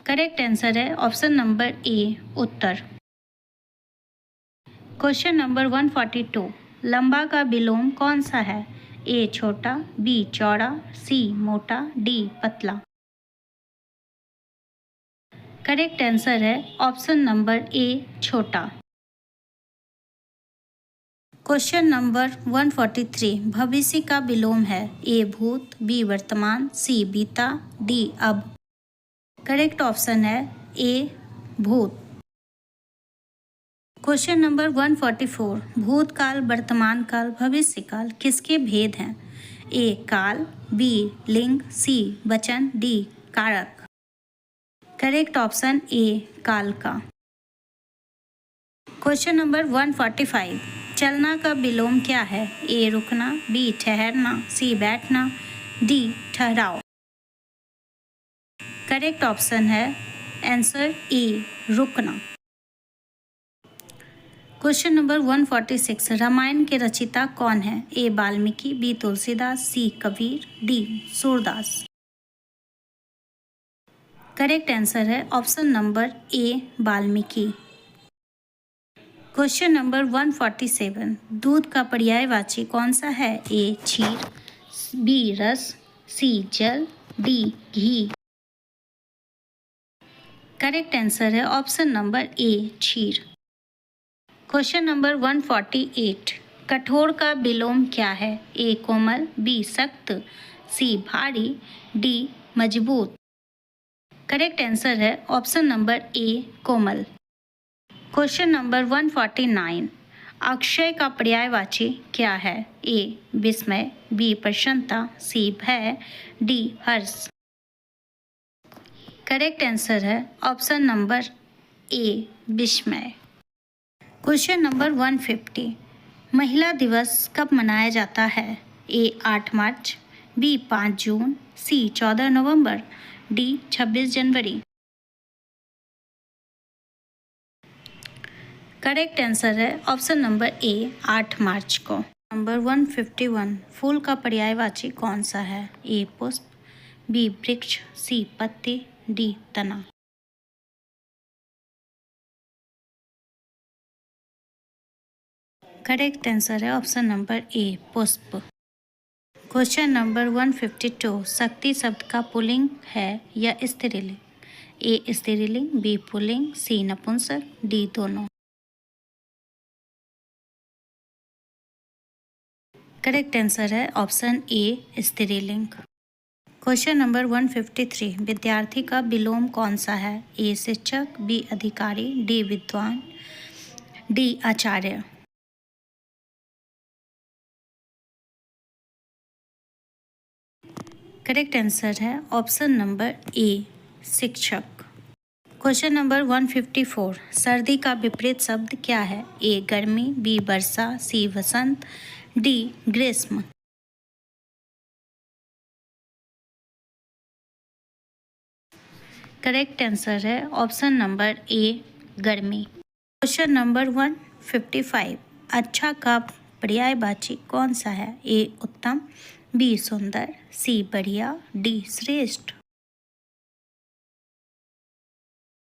करेक्ट आंसर है ऑप्शन नंबर ए उत्तर। क्वेश्चन नंबर 142, लंबा का विलोम कौन सा है? ए छोटा, बी चौड़ा, सी मोटा, डी पतला। करेक्ट आंसर है ऑप्शन नंबर ए छोटा। क्वेश्चन नंबर 143 भविष्य का विलोम है ए भूत, बी वर्तमान, सी बीता, डी अब। करेक्ट ऑप्शन है ए भूत। क्वेश्चन नंबर 144 भूतकाल, वर्तमान काल, भविष्य काल किसके भेद हैं? ए काल, बी लिंग, सी वचन, डी कारक। करेक्ट ऑप्शन ए काल का। क्वेश्चन नंबर 145 चलना का विलोम क्या है? ए रुकना, बी ठहरना, सी बैठना, डी ठहराव। करेक्ट ऑप्शन है आंसर ए रुकना। क्वेश्चन नंबर 146 रामायण के रचिता कौन है? A Valmiki, B Tulsidas, C Kabir, D Surdas. Correct answer है option number A Valmiki. Question number 147 दूध का पर्यायवाची कौन सा है? ए क्षीर, बी रस, सी जल, डी घी। करेक्ट आंसर है ऑप्शन नंबर ए क्षीर। क्वेश्चन नंबर 148 कठोर का विलोम क्या है? ए कोमल, बी सख्त, सी भारी, डी मजबूत। करेक्ट आंसर है ऑप्शन नंबर ए कोमल। क्वेश्चन नंबर 149 अक्षय का पर्यायवाची क्या है? ए विस्मय, बी प्रसन्नता, सी भय, डी हर्ष। करेक्ट आंसर है ऑप्शन नंबर ए विस्मय। क्वेश्चन नंबर 150 महिला दिवस कब मनाया जाता है? ए 8 मार्च, बी 5 जून, सी 14 नवंबर, डी 26 जनवरी। करेक्ट आंसर है ऑप्शन नंबर ए 8 मार्च को। नंबर 151 फूल का पर्यायवाची कौन सा है? ए पुष्प, बी वृक्ष, सी पत्ती, डी तना। करेक्ट आंसर है ऑप्शन नंबर ए पुष्प। क्वेश्चन नंबर 152 शक्ति शब्द का पुल्लिंग है या स्त्रीलिंग? ए स्त्रीलिंग, बी पुल्लिंग, सी नपुंसक, डी दोनों। करेक्ट आंसर है ऑप्शन ए स्त्रीलिंग। क्वेश्चन नंबर 153 विद्यार्थी का विलोम कौन सा है? ए शिक्षक, बी अधिकारी, डी विद्वान, डी आचार्य। करेक्ट आंसर है ऑप्शन नंबर ए शिक्षक। क्वेश्चन नंबर 154 सर्दी का विपरीत शब्द क्या है? ए गर्मी, बी वर्षा, सी वसंत, डी ग्रीष्म। करेक्ट आंसर है ऑप्शन नंबर ए गर्मी। क्वेश्चन नंबर 155 अच्छा का पर्यायवाची कौन सा है? ए उत्तम, बी सुंदर, सी बढ़िया, डी श्रेष्ठ।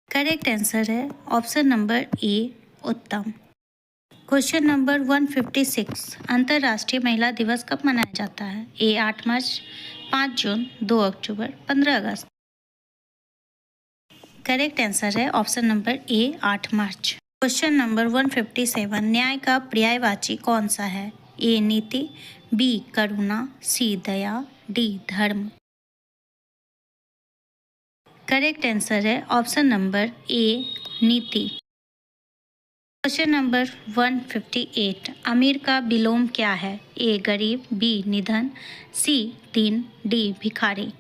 करेक्ट आंसर है ऑप्शन नंबर ए उत्तम। क्वेश्चन नंबर 156 अंतर्राष्ट्रीय महिला दिवस कब मनाया जाता है? ए 8 मार्च, 5 जून, 2 अक्टूबर, 15 अगस्त। करेक्ट आंसर है ऑप्शन नंबर ए 8 मार्च। क्वेश्चन नंबर 157 न्याय का पर्यायवाची कौन सा है? ए नीति, बी करुणा, सी दया, डी धर्म। करेक्ट आंसर है ऑप्शन नंबर ए नीति। क्वेश्चन नंबर 158 अमीर का विलोम क्या है? ए गरीब, बी निधन, सी दीन, डी भिखारी।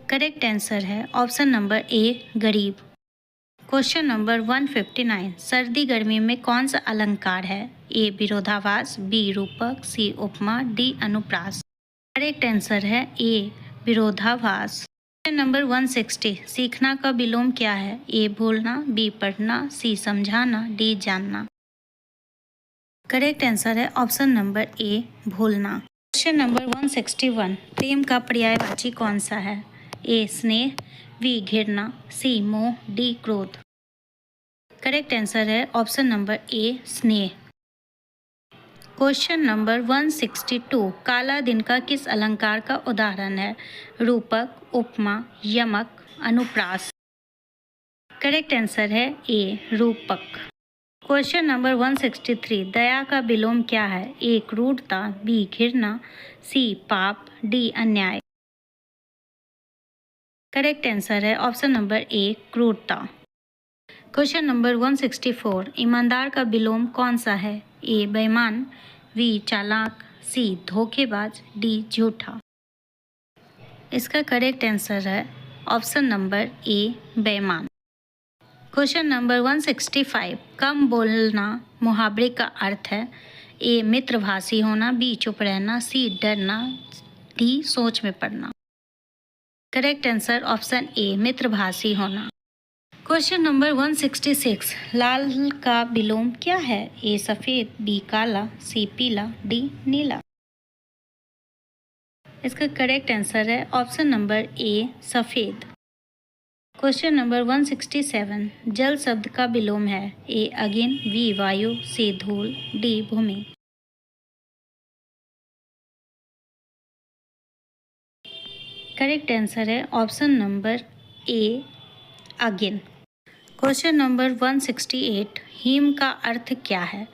करेक्ट आंसर है ऑप्शन नंबर ए गरीब। क्वेश्चन नंबर 159 सर्दी गर्मी में कौन सा अलंकार है? ए विरोधाभास, बी रूपक, सी उपमा, डी अनुप्रास। करेक्ट आंसर है ए विरोधाभास। क्वेश्चन नंबर 160 सीखना का विलोम क्या है? ए भूलना, बी पढ़ना, सी समझाना, डी जानना। करेक्ट आंसर है ऑप्शन नंबर ए भूलना। क्वेश्चन नंबर 161 प्रेम का पर्यायवाची कौन सा है? ए स्नेह, बी घृणा, सी मोह, डी क्रोध। करेक्ट आंसर है ऑप्शन नंबर ए स्नेह। क्वेश्चन नंबर 162 काला दिन का किस अलंकार का उदाहरण है? रूपक, उपमा, यमक, अनुप्रास। करेक्ट आंसर है ए रूपक। क्वेश्चन नंबर 163, दया का विलोम क्या है? ए क्रूरता, बी घृणा, सी पाप, डी अन्याय। करेक्ट आंसर है ऑप्शन नंबर ए क्रूरता। क्वेश्चन नंबर 164, ईमानदार का विलोम कौन सा है? ए बेईमान, बी चालाक, सी धोखेबाज, डी झूठा। इसका करेक्ट आंसर है ऑप्शन नंबर ए बेईमान। क्वेश्चन नंबर 165, कम बोलना मुहावरे का अर्थ है? ए मित्रभाषी होना, बी चुप रहना, सी डरना, डी सोच में पड़ना। करेक्ट आंसर ऑप्शन ए मित्रभाषी होना। क्वेश्चन नंबर 166, लाल का विलोम क्या है? ए सफ़ेद, बी काला, सी पीला, डी नीला। इसका करेक्ट आंसर है ऑप्शन नंबर ए सफ़ेद। क्वेश्चन नंबर 167, जल शब्द का विलोम है? ए अग्नि, बी वायु, सी धूल, डी भूमि। करेक्ट आंसर है ऑप्शन नंबर ए अग्नि। क्वेश्चन नंबर 168, हिम का अर्थ क्या है?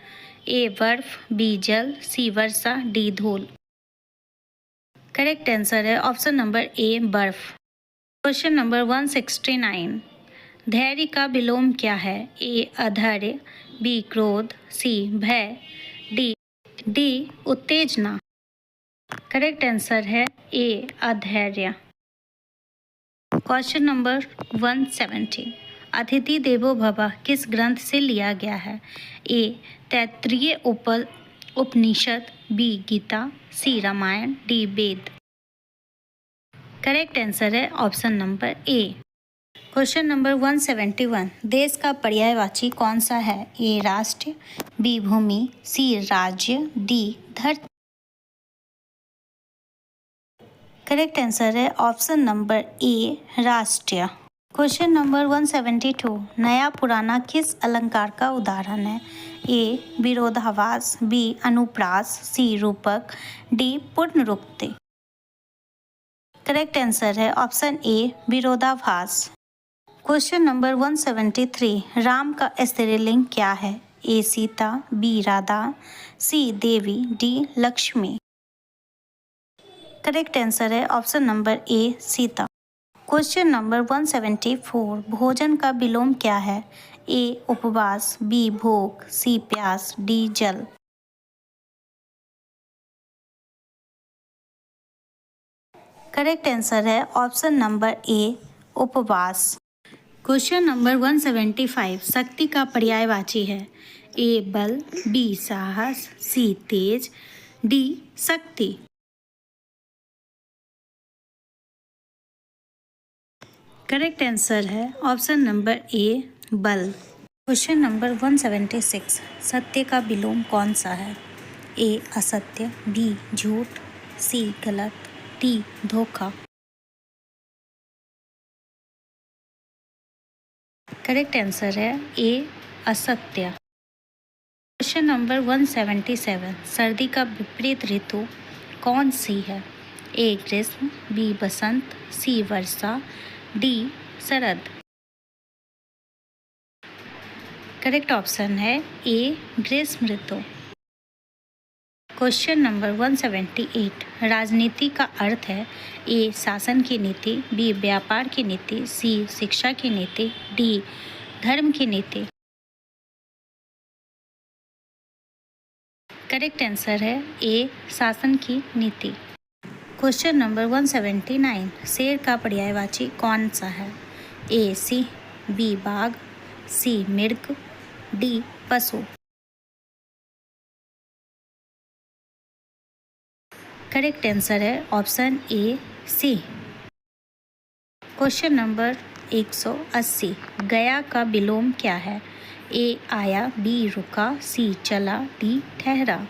ए बर्फ, बी जल, सी वर्षा, डी धूल। करेक्ट आंसर है ऑप्शन नंबर ए बर्फ। क्वेश्चन नंबर 169, धैर्य का विलोम क्या है? ए अधैर्य, बी क्रोध, सी भय, डी उत्तेजना। करेक्ट आंसर है ए अधैर्य। क्वेश्चन नंबर 170, अतिथि देवो भव किस ग्रंथ से लिया गया है? ए तैत्तिरीय उपनिषद, बी गीता, सी रामायण, डी वेद। करेक्ट आंसर है ऑप्शन नंबर ए। क्वेश्चन नंबर 171, देश का पर्यायवाची कौन सा है? ए राष्ट्र, बी भूमि, सी राज्य, डी धरती। करेक्ट आंसर है ऑप्शन नंबर ए राष्ट्रीय। क्वेश्चन नंबर 172, नया पुराना किस अलंकार का उदाहरण है? ए विरोधाभास, बी अनुप्रास, सी रूपक, डी पुनरुक्ति। करेक्ट आंसर है ऑप्शन ए विरोधाभास। क्वेश्चन नंबर 173, राम का स्त्रीलिंग क्या है? ए सीता, बी राधा, सी देवी, डी लक्ष्मी। करेक्ट आंसर है ऑप्शन नंबर ए सीता। क्वेश्चन नंबर 174, भोजन का विलोम क्या है? ए उपवास, बी भूख, सी प्यास, डी जल। करेक्ट आंसर है ऑप्शन नंबर ए उपवास। क्वेश्चन नंबर 175, शक्ति का पर्यायवाची है? ए बल, बी साहस, सी तेज, डी शक्ति। करेक्ट आंसर है ऑप्शन नंबर ए बल। क्वेश्चन नंबर 176, सत्य का विलोम कौन सा है? ए असत्य, बी झूठ, सी गलत, डी धोखा। करेक्ट आंसर है ए असत्य। क्वेश्चन नंबर 177, सर्दी का विपरीत ऋतु कौन सी है? ए ग्रीष्म, बी बसंत, सी वर्षा, डी शरद। करेक्ट ऑप्शन है ए ग्रीष्म ऋतु। क्वेश्चन नंबर 178, राजनीति का अर्थ है? ए शासन की नीति, बी व्यापार की नीति, सी शिक्षा की नीति, डी धर्म की नीति। करेक्ट आंसर है ए शासन की नीति। क्वेश्चन नंबर 179, शेर का पर्यायवाची कौन सा है? ए सिंह, बी बाघ, सी मृग, डी पशु। करेक्ट आंसर है ऑप्शन ए सिंह। क्वेश्चन नंबर 180, गया का विलोम क्या है? ए आया, बी रुका, सी चला, डी ठहरा।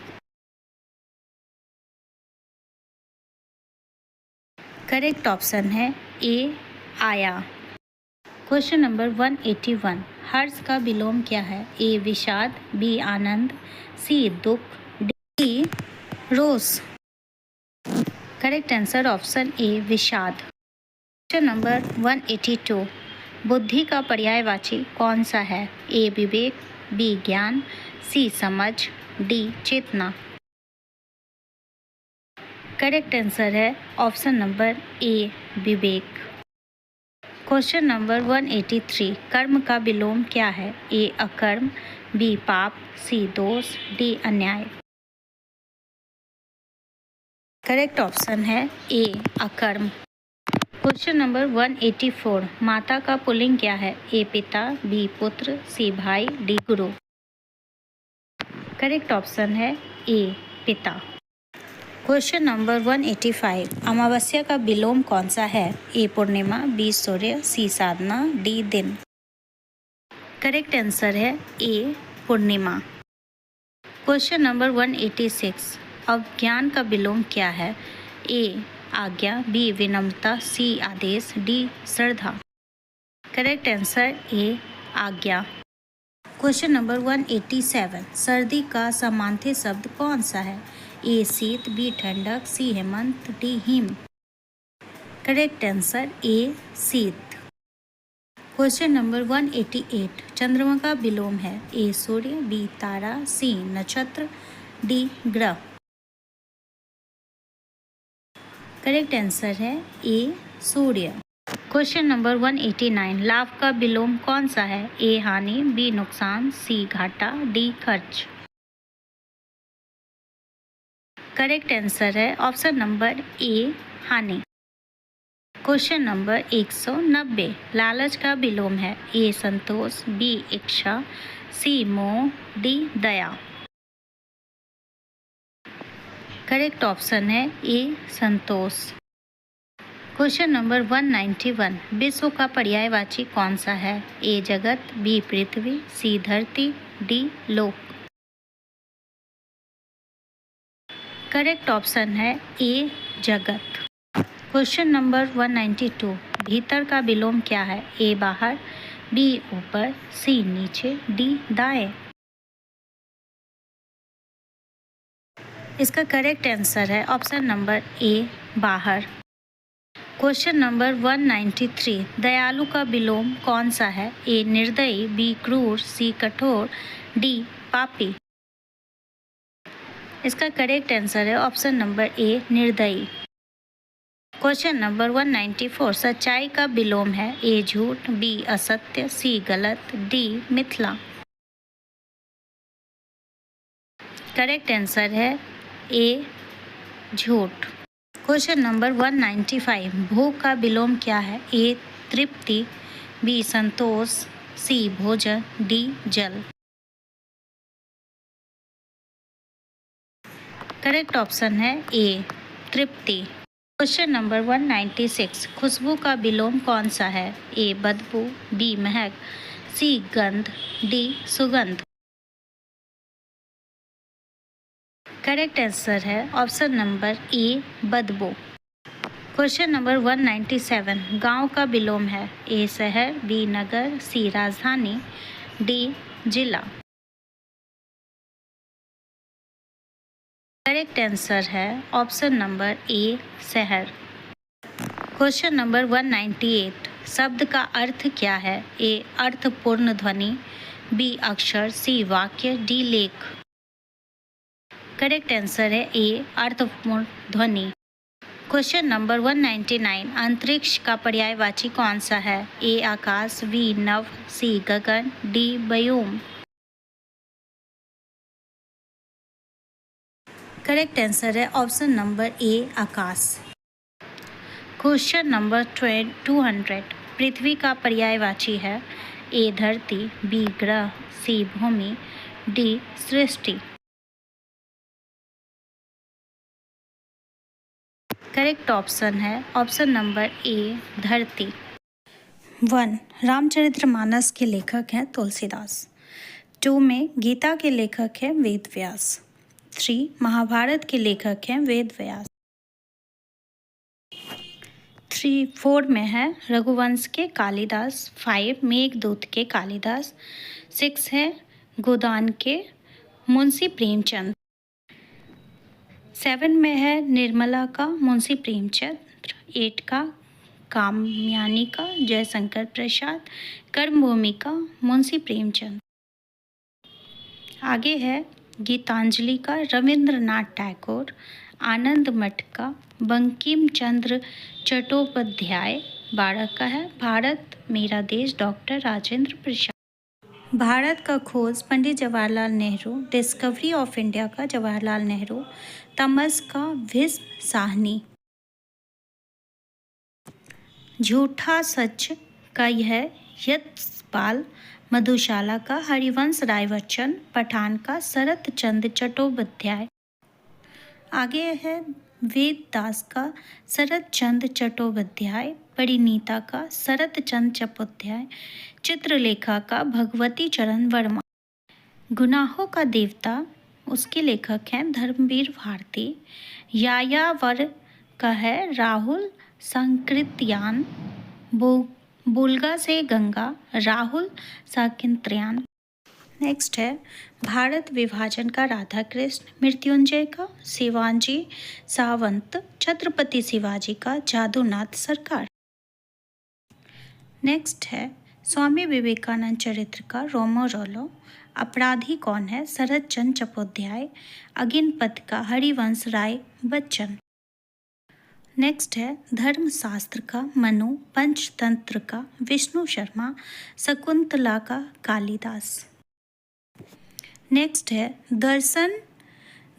करेक्ट ऑप्शन है ए आया। क्वेश्चन नंबर 181, हर्ष का विलोम क्या है? ए विषाद, बी आनंद, सी दुख, डी रोष। करेक्ट आंसर ऑप्शन ए विषाद। क्वेश्चन नंबर 182, बुद्धि का पर्यायवाची कौन सा है? ए विवेक, बी ज्ञान, सी समझ, डी चेतना। करेक्ट आंसर है ऑप्शन नंबर ए विवेक। क्वेश्चन नंबर 183 कर्म का विलोम क्या है? ए अकर्म, बी पाप, सी दोष, डी अन्याय। करेक्ट ऑप्शन है ए अकर्म। क्वेश्चन नंबर 184 माता का पुल्लिंग क्या है? ए पिता, बी पुत्र, सी भाई, डी गुरु। करेक्ट ऑप्शन है ए पिता। क्वेश्चन नंबर 185 अमावस्या का विलोम कौन सा है? ए पूर्णिमा, बी सूर्य, सी साधना, डी दिन। करेक्ट आंसर है ए पूर्णिमा। क्वेश्चन नंबर 186 अज्ञान का विलोम क्या है? ए आज्ञा, बी विनम्रता, सी आदेश, डी श्रद्धा। करेक्ट आंसर ए आज्ञा। क्वेश्चन नंबर 187 सर्दी का समानार्थी शब्द कौन सा है? ए शीत, बी ठंडक, सी हेमंत, डी हिम। करेक्ट आंसर ए शीत। क्वेश्चन नंबर 188 चंद्रमा का विलोम है? ए सूर्य, बी तारा, सी नक्षत्र, डी ग्रह। करेक्ट आंसर है ए सूर्य। क्वेश्चन नंबर 189 लाभ का विलोम कौन सा है? ए हानि, बी नुकसान, सी घाटा, डी खर्च। करेक्ट आंसर है ऑप्शन नंबर ए हानि। क्वेश्चन नंबर 190 लालच का विलोम है? ए संतोष, बी इच्छा, सी मोह, डी दया। करेक्ट ऑप्शन है ए संतोष। क्वेश्चन नंबर 191 विश्व का पर्यायवाची कौन सा है? ए जगत, बी पृथ्वी, सी धरती, डी लोक। करेक्ट ऑप्शन है ए जगत। क्वेश्चन नंबर 192 भीतर का विलोम क्या है? ए बाहर, बी ऊपर, सी नीचे, डी दाएं। इसका करेक्ट आंसर है ऑप्शन नंबर ए बाहर। क्वेश्चन नंबर 193 दयालु का विलोम कौन सा है? ए निर्दयी, बी क्रूर, सी कठोर, डी पापी। इसका करेक्ट आंसर है ऑप्शन नंबर ए निर्दयी। क्वेश्चन नंबर 194 सच्चाई का विलोम है? ए झूठ, बी असत्य, सी गलत, डी मिथ्या। करेक्ट आंसर है ए झूठ। क्वेश्चन नंबर 195 भूख का विलोम क्या है? ए तृप्ति, बी संतोष, सी भोजन, डी जल। करेक्ट ऑप्शन है ए तृप्ति। क्वेश्चन नंबर 196 खुशबू का विलोम कौन सा है? ए बदबू, बी महक, सी गंध, डी सुगंध। करेक्ट आंसर है ऑप्शन नंबर ए बदबू। क्वेश्चन नंबर 197 गांव का विलोम है? ए शहर, बी नगर, सी राजधानी, डी जिला। करेक्ट आंसर है ऑप्शन नंबर ए शहर। क्वेश्चन नंबर 198 शब्द का अर्थ क्या है? ए अर्थपूर्ण ध्वनि, बी अक्षर, सी वाक्य, डी लेख। करेक्ट आंसर है ए अर्थपूर्ण ध्वनि। क्वेश्चन नंबर 199 अंतरिक्ष का पर्यायवाची कौन सा है? ए आकाश, बी नभ, सी गगन, डी व्योम। करेक्ट आंसर है ऑप्शन नंबर ए आकाश। क्वेश्चन नंबर 200 पृथ्वी का पर्यायवाची है? ए धरती, बी ग्रह, सी भूमि, डी सृष्टि। करेक्ट ऑप्शन है ऑप्शन नंबर ए धरती। 1 रामचरितमानस के लेखक हैं तुलसीदास। 2 में गीता के लेखक हैं वेद व्यास। 3 महाभारत के लेखक हैं वेद व्यास। 4 में है रघुवंश के कालिदास। 5 मेघदूत के कालिदास। 6 है गोदान के मुंशी प्रेमचंद। 7 में है निर्मला का मुंशी प्रेमचंद। 8 का कामयानी का जयशंकर प्रसाद, कर्मभूमि का मुंशी प्रेमचंद। आगे है गीतांजलि का रविंद्रनाथ टैगोर, आनंद मठ का बंकिम चंद्र चट्टोपाध्याय। 12 का है भारत मेरा देश, डॉक्टर राजेंद्र प्रसाद। भारत का खोज Pandit Jawaharlal Nehru, discovery of India का जवाहरलाल नेहरू, तमस का भीष्म साहनी। झूठा सच का यह यशपाल, मधुशाला का हरिवंश राय बच्चन, पठान का शरत चंद्र चट्टोपाध्याय। आगे है वेद दास का शरत चंद्र चट्टोपाध्याय, परिणीता का शरत चंद्र चट्टोपाध्याय, चित्रलेखा का भगवती चरण वर्मा। गुनाहों का देवता, उसके लेखक हैं धर्मवीर भारती। यायावर का है राहुल सांकृत्यायन, बुल्गा से गंगा, राहुल सांकृत्यायन। नेक्स्ट है भारत विभाजन का राधा कृष्ण, मृत्युंजय का शिवाजी सावंत, छत्रपति शिवाजी का जादूनाथ सरकार। नेक्स्ट है स्वामी विवेकानंद चरित्र का रोमो रोलो, अपराधी कौन है शरत चंद्र चट्टोपाध्याय, अगिनपथ का हरिवंश राय बच्चन। नेक्स्ट है धर्मशास्त्र का मनु, पंचतंत्र का विष्णु शर्मा, शकुंतला का कालिदास। नेक्स्ट है दर्शन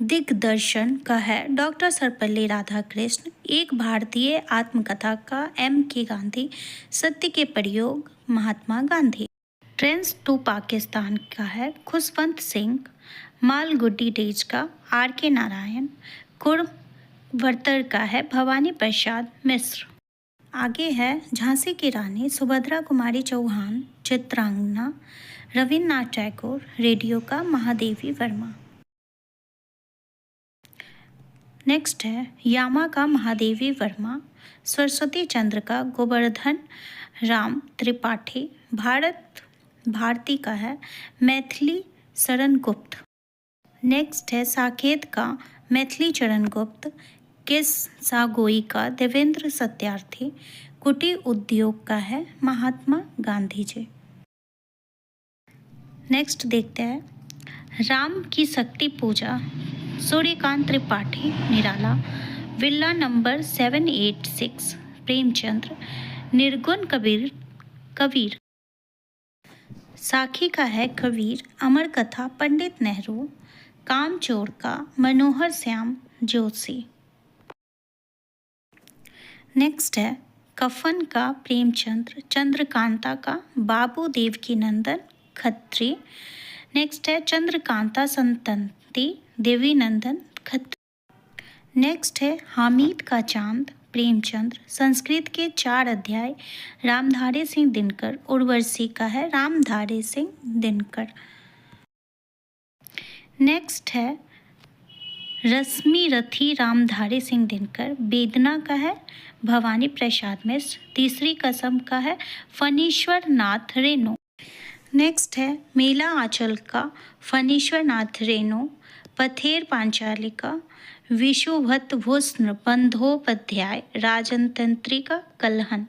दिग्दर्शन का है डॉक्टर सर्वपल्ली राधाकृष्ण, एक भारतीय आत्मकथा का M.K. गांधी, सत्य के प्रयोग महात्मा गांधी। ट्रेन्स टू पाकिस्तान का है खुशवंत सिंह, मालगुडी डेज का R.K. नारायण, कुर्मवर्तर का है भवानी प्रसाद मिश्र। आगे है झांसी की रानी सुभद्रा कुमारी चौहान, चित्रांगना, रविन्द्रनाथ टैगोर, रेडियो का महादेवी वर्मा। नेक्स्ट है यामा का महादेवी वर्मा, सरस्वती चंद्र का गोवर्धन राम त्रिपाठी, भारती का है मैथिली शरण गुप्त। नेक्स्ट है साकेत का मैथिली चरण गुप्त, केसागोई का देवेंद्र सत्यार्थी, कुटीर उद्योग का है महात्मा गांधी जी। नेक्स्ट देखते हैं राम की शक्ति पूजा, सूर्यकांत त्रिपाठी निराला, विला नंबर 786 प्रेमचंद्र, निर्गुण कबीर। साखी का है कबीर, अमर कथा पंडित नेहरू, कामचोर का मनोहर श्याम जोशी। नेक्स्ट है कफन का प्रेमचंद्र, चंद्रकांता का बाबू देवकीनंदन खत्री। नेक्स्ट है चंद्रकांता संतति देवीनंदन खत्री। नेक्स्ट है हामिद का चांद प्रेमचंद्र, संस्कृत के 4 अध्याय रामधारी सिंह दिनकर, उर्वशी का है रामधारी सिंह दिनकर। नेक्स्ट है रश्मि रथी रामधारी सिंह दिनकर, वेदना का है भवानी प्रसाद मिश्र, तीसरी कसम का है फणीश्वर नाथ रेणु। नेक्स्ट है मेला आंचल का फणीश्वर नाथ रेणु, पथेर पांचाली का विशुभत भूषण बंदोपाध्याय, राजतंत्री का कलहन।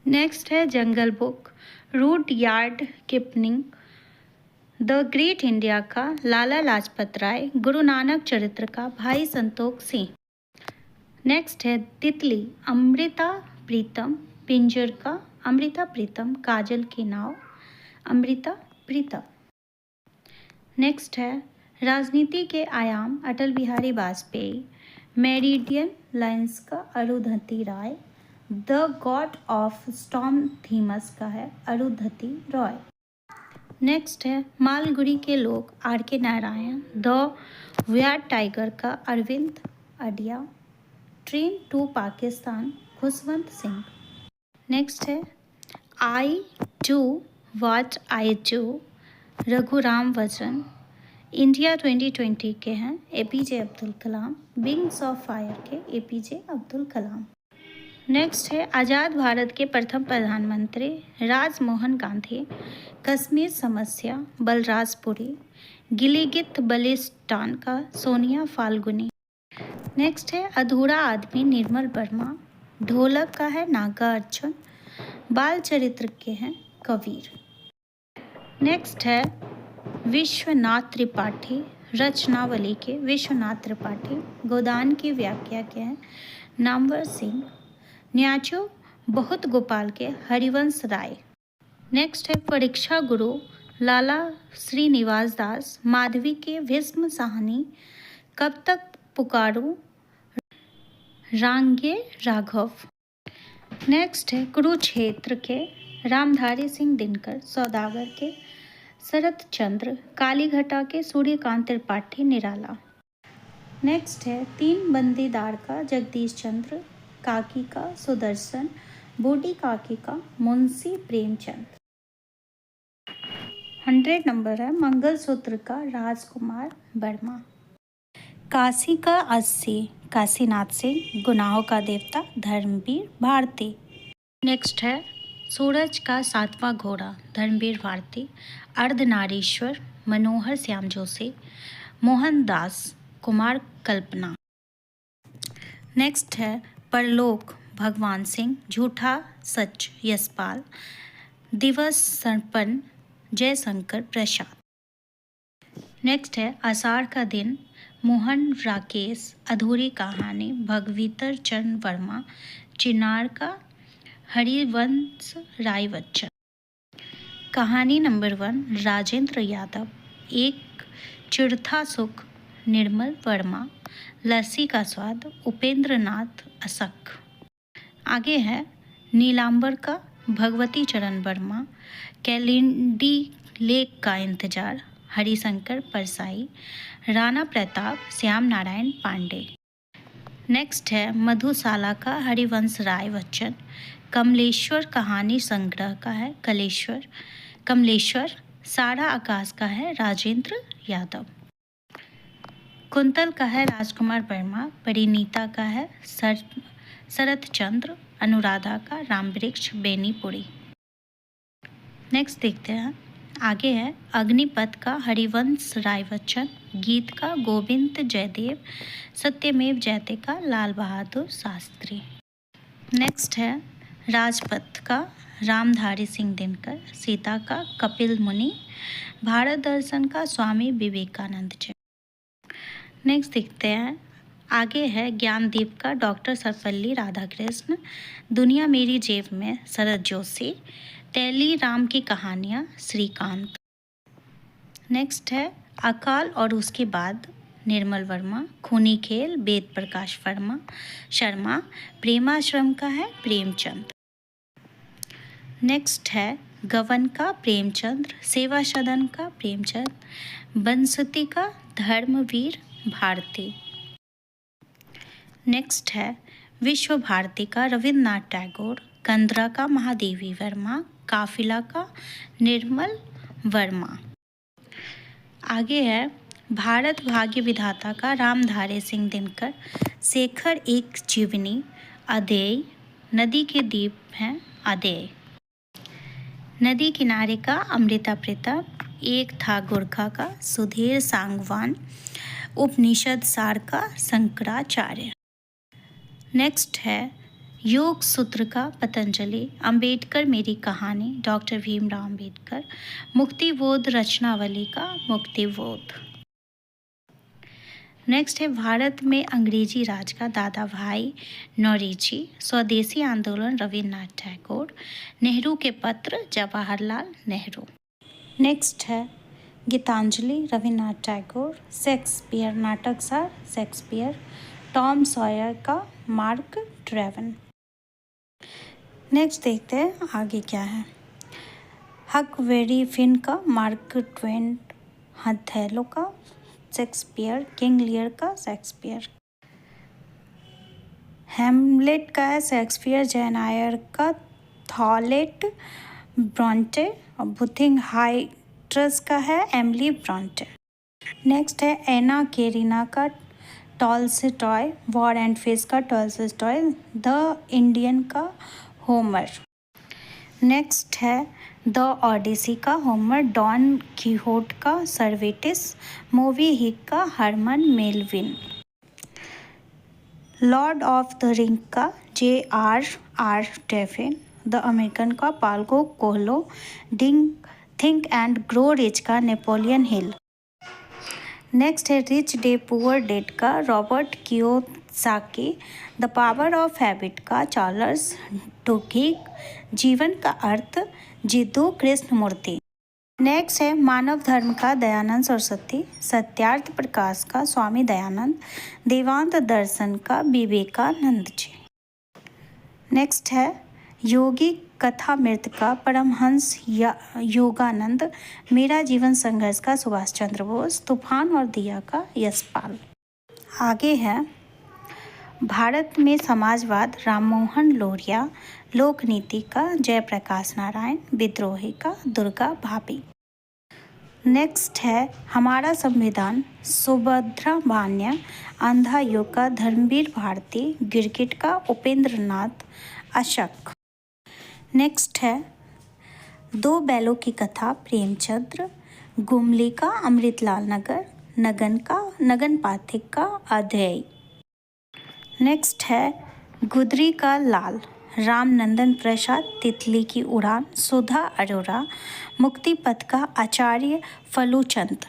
नेक्स्ट है jungle book, Rudyard Kipling, the great India का लाला लाजपत राय, गुरु नानक चरित्र का भाई संतोख सिंह। नेक्स्ट है तितली, अमृता प्रीतम, पिंजर का अमृता प्रीतम, काजल की नाव, अमृता प्रीतम। नेक्स्ट है राजनीति के आयाम, अटल बिहारी वाजपेयी, मेरिडियन लाइन्स का अरुंधति राय, द गॉड ऑफ स्टॉर्म थीमस का है अरुंधति रॉय। नेक्स्ट है मालगुडी के लोग R.K. Narayan, the white tiger का Aravind Adiga, train to Pakistan Khushwant Singh. Next है I do what I do, Raghuram वचन, इंडिया 2020 के हैं APJ Abdul Kalam, wings of fire के APJ अब्दुल कलाम। नेक्स्ट है आज़ाद भारत के प्रथम प्रधानमंत्री राजमोहन गांधी, कश्मीर समस्या बलराजपुरी, गिलगित बल्टिस्तान का सोनिया फाल्गुनी। नेक्स्ट है अधूरा आदमी निर्मल वर्मा, ढोलक का है नागार्जुन। बाल चरित्र के हैं कबीर। नेक्स्ट है विश्वनाथ त्रिपाठी, रचनावली के विश्वनाथ त्रिपाठी। गोदान की व्याख्या के हैं नामवर सिंह। न्याचो बहुत गोपाल के हरिवंश राय। नेक्स्ट है परीक्षा गुरु लाला श्रीनिवास दास। माधवी के भीष्म साहनी। कब तक पुकारूं रांगे राघव। नेक्स्ट है कुरुक्षेत्र के रामधारी सिंह दिनकर। सौदागर के शरत चंद्र। कालीघटा के सूर्यकांत त्रिपाठी निराला। नेक्स्ट है तीन बंदीदार का जगदीश चंद्र। काकी का सुदर्शन। बूढ़ी काकी का मुंशी प्रेमचंद। 100 नंबर है मंगलसूत्र का राजकुमार वर्मा। काशी का 80 काशीनाथ सिंह। गुनाहों का देवता धर्मवीर भारती। नेक्स्ट है सूरज का 7वां घोड़ा धर्मवीर भारती। अर्धनारीश्वर मनोहर श्याम जोशी। मोहनदास कुमार कल्पना। नेक्स्ट है परलोक भगवान सिंह। झूठा सच यशपाल। दिवस संपन्न जयशंकर प्रसाद। नेक्स्ट है आषाढ़ का दिन मोहन राकेश। अधूरी कहानी भगवीतर चंद वर्मा। चिनार का हरिवंश राय बच्चन। कहानी नंबर 1 राजेंद्र यादव। एक चिड़था सुख निर्मल वर्मा। लस्सी का स्वाद उपेंद्र नाथ असक। आगे है नीलांबर का भगवती चरण वर्मा। कैलिंडी लेक का इंतजार हरिशंकर परसाई। राणा प्रताप श्याम नारायण पांडे। नेक्स्ट है मधुशाला का हरिवंश राय बच्चन। कमलेश्वर कहानी संग्रह का है कमलेश्वर। सारा आकाश का है राजेंद्र यादव। कुंतल का है राजकुमार वर्मा। परिणीता का है शरत चंद्र। अनुराधा का रामवृक्ष बेनीपुरी। नेक्स्ट देखते हैं आगे है अग्निपथ का हरिवंश राय बच्चन। गीत का गोविंद जयदेव। सत्यमेव जयते का लाल बहादुर शास्त्री। नेक्स्ट है राजपथ का रामधारी सिंह दिनकर। सीता का कपिल मुनि। भारत दर्शन का स्वामी विवेकानंद जी। नेक्स्ट देखते हैं आगे है ज्ञानदीप का डॉक्टर सर्वपल्ली राधाकृष्ण। दुनिया मेरी जेब में शरद जोशी। तेली राम की कहानियाँ श्रीकांत। नेक्स्ट है अकाल और उसके बाद निर्मल वर्मा। खूनी खेल वेद प्रकाश शर्मा। प्रेमाश्रम का है प्रेमचंद। नेक्स्ट है गवन का प्रेमचंद्र। सेवा सदन का प्रेमचंद। बंसती का धर्मवीर भारती। नेक्स्ट है विश्व भारती का रविन्द्रनाथ टैगोर। कंदरा का महादेवी वर्मा। काफिला का निर्मल वर्मा। आगे है भारत भाग्य विधाता का रामधारी सिंह दिनकर। शेखर एक जीवनी। अदेय नदी के द्वीप हैं अदेय। नदी किनारे का अमृता प्रीतम। एक था गोरखा का सुधीर सांगवान। उपनिषद सार का शंकराचार्य। नेक्स्ट है योग सूत्र का पतंजलि। अंबेडकर मेरी कहानी डॉक्टर भीमराव अंबेडकर। मुक्तिबोध रचनावली का मुक्तिबोध। नेक्स्ट है भारत में अंग्रेजी राज का दादा भाई नौरोजी। स्वदेशी आंदोलन रविन्द्रनाथ टैगोर। नेहरू के पत्र जवाहरलाल नेहरू। नेक्स्ट है गीतांजलि रविन्द्रनाथ टैगोर। शेक्सपियर नाटक सार शेक्सपियर। टॉम सॉयर का मार्क ट्वेन। नेक्स्ट देखते हैं आगे क्या है हकवेरी फिन का मार्क ट्वेन। हथेलो का शेक्सपियर। किंग लियर का शेक्सपियर। हेमलेट का है शेक्सपियर। जैन आयर का थॉलेट ब्रॉन्टे। और बुथिंग हाइट्रस का है एमिली ब्रॉन्टे। नेक्स्ट है एना केरिना का टॉल्स्टॉय। वॉर एंड पीस का टॉल्स्टॉय। द इंडियन का होमर। नेक्स्ट है द ओडिसी का होमर। डॉन कीहोट का सर्वेटिस। मोवी हिक का Herman Melville. Lord of the ring का J.R.R. टोल्किन, द अमेरिकन का Paulo Coelho, think and grow rich का Napoleon Hill. Next है rich dad poor dad का Robert Kiyosaki, the power of habit का Charles Duhigg, जीवन का अर्थ Jiddu Krishnamurthy. Next है मानव धर्म का दयानंद सरस्वती, सत्यार्थ प्रकाश का स्वामी दयानंद, देवांत दर्शन का विवेकानंद जी। नेक्स्ट है योगी कथामृत का परमहंस योगानंद, मेरा जीवन संघर्ष का सुभाष चंद्र बोस, तूफान और दिया का यशपाल। आगे है भारत में समाजवाद राममोहन लोहिया, लोकनीति का जयप्रकाश नारायण, विद्रोही का दुर्गा भाभी। नेक्स्ट है हमारा संविधान सुभद्रा मान्य, अंधा योग का धर्मवीर भारती, गिरगिट का उपेंद्र नाथ अशक। नेक्स्ट है दो बैलों की कथा प्रेमचंद्र, गुमली का अमृतलाल नगर, नगन पाठक का अध्यय। नेक्स्ट है गुदरी का लाल, रामनंदन प्रसाद, तितली की उड़ान, सुधा अरोरा, मुक्ति पथ का आचार्य फलूचंद।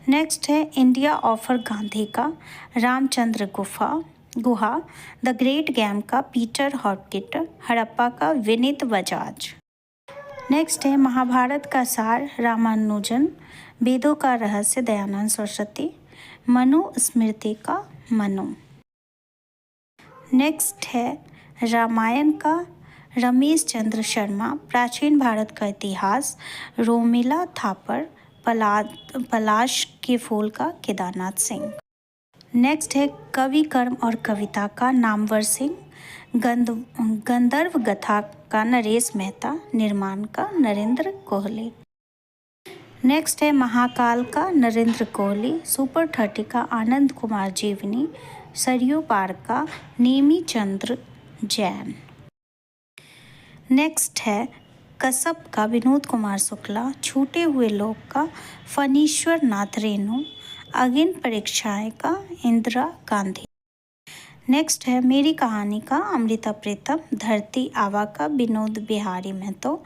नेक्स्ट है इंडिया ऑफर गांधी का Ramachandra Guha, the great game का पीटर हॉटकिट, हड़प्पा का विनीत बजाज। नेक्स्ट है महाभारत का सार रामानुजन, वेदों का रहस्य दयानंद सरस्वती, मनुस्मृति का मनु। नेक्स्ट है रामायण का रमेश चंद्र शर्मा, प्राचीन भारत का इतिहास रोमिला थापर, पलाश के फूल का केदारनाथ सिंह। नेक्स्ट है कवि कर्म और कविता का नामवर सिंह, गंधर्व गाथा का नरेश मेहता, निर्माण का नरेंद्र कोहली। नेक्स्ट है महाकाल का नरेंद्र कोहली, सुपर 30 का आनंद कुमार जीवनी, सरयू पार का नेमी चंद्र जैन। नेक्स्ट है कसब का विनोद कुमार शुक्ला, छूटे हुए लोग का फणीश्वर नाथ रेणु, अग्नि परीक्षाएं का इंदिरा गांधी। नेक्स्ट है मेरी कहानी का अमृता प्रीतम, धरती आवा का विनोद बिहारी महतो,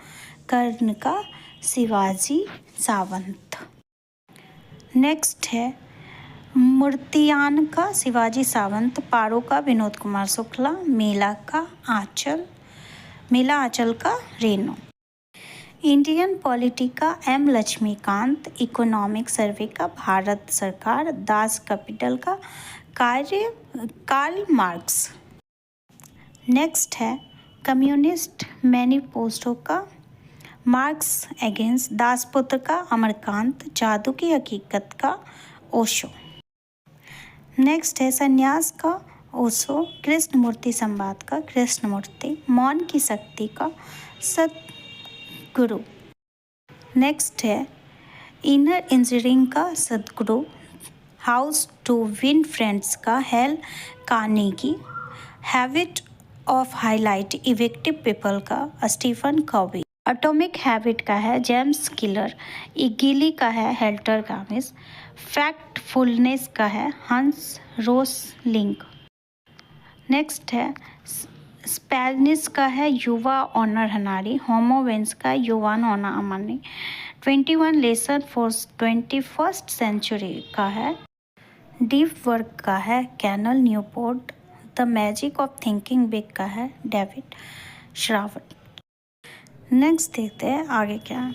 कर्ण का शिवाजी सावंत। नेक्स्ट है मूर्तियान का शिवाजी सावंत, पारो का विनोद कुमार शुक्ला, मेला आंचल का रेणु। इंडियन पॉलिटी का एम लक्ष्मीकांत, इकोनॉमिक सर्वे का भारत सरकार, दास कैपिटल का कार्ल मार्क्स। नेक्स्ट है कम्युनिस्ट मैनिफेस्टो का मार्क्स एंगल्स, दासपुत्र का अमरकांत, जादू की हकीकत का ओशो। नेक्स्ट है संन्यास का ओशो, कृष्णमूर्ति संवाद का कृष्णमूर्ति, मौन की शक्ति का सद्गुरु। नेक्स्ट है इनर इंजीनियरिंग का सद्गुरु, हाउस टू विन फ्रेंड्स का hello Carnegie, habit of highlight effective people का स्टीफन कॉवी, एटॉमिक हैबिट का है जेम्स क्लियर, इगिली का है हेल्टर गामिस, फैक्टफुलनेस का है हंस रोसलिंग। नेक्स्ट है स्पेनिश का है युवा ऑनर हनारी, होमोवेंस का युवान ओना अमानी, 21 लेसन फॉर 21st सेंचुरी का है डीप वर्क का है Cal Newport, the magic of thinking big का है डेविड श्रावट। नेक्स्ट देखते हैं आगे क्या है।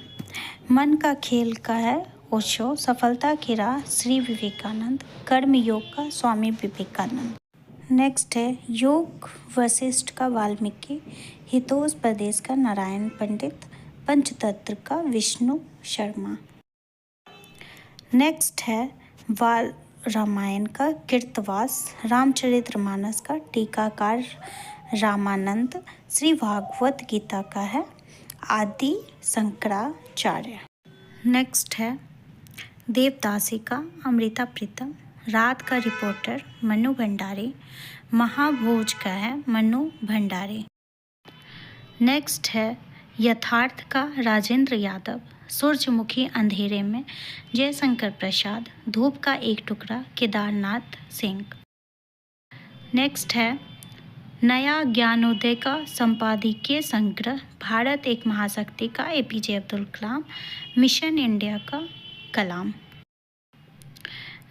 मन का खेल का है ओशो, सफलता की राह श्री विवेकानंद, कर्म योग का स्वामी विवेकानंद। नेक्स्ट है योग वशिष्ठ का वाल्मीकि, हितोष प्रदेश का नारायण पंडित, पंचतंत्र का विष्णु शर्मा। नेक्स्ट है वाल रामायण का कृतवास, रामचरितमानस का टीकाकार रामानंद, श्री भागवत गीता का है आदि शंकराचार्य। नेक्स्ट है देवदासी का अमृता प्रीतम, रात का रिपोर्टर मनु भंडारी, महाभोज का है मनु भंडारी। नेक्स्ट है यथार्थ का राजेंद्र यादव, सूरजमुखी अंधेरे में जयशंकर प्रसाद, धूप का एक टुकड़ा केदारनाथ सिंह। नेक्स्ट है नया ज्ञानोदय का संपादकीय संग्रह, भारत एक महाशक्ति का APJ Abdul Kalam, mission India का कलाम।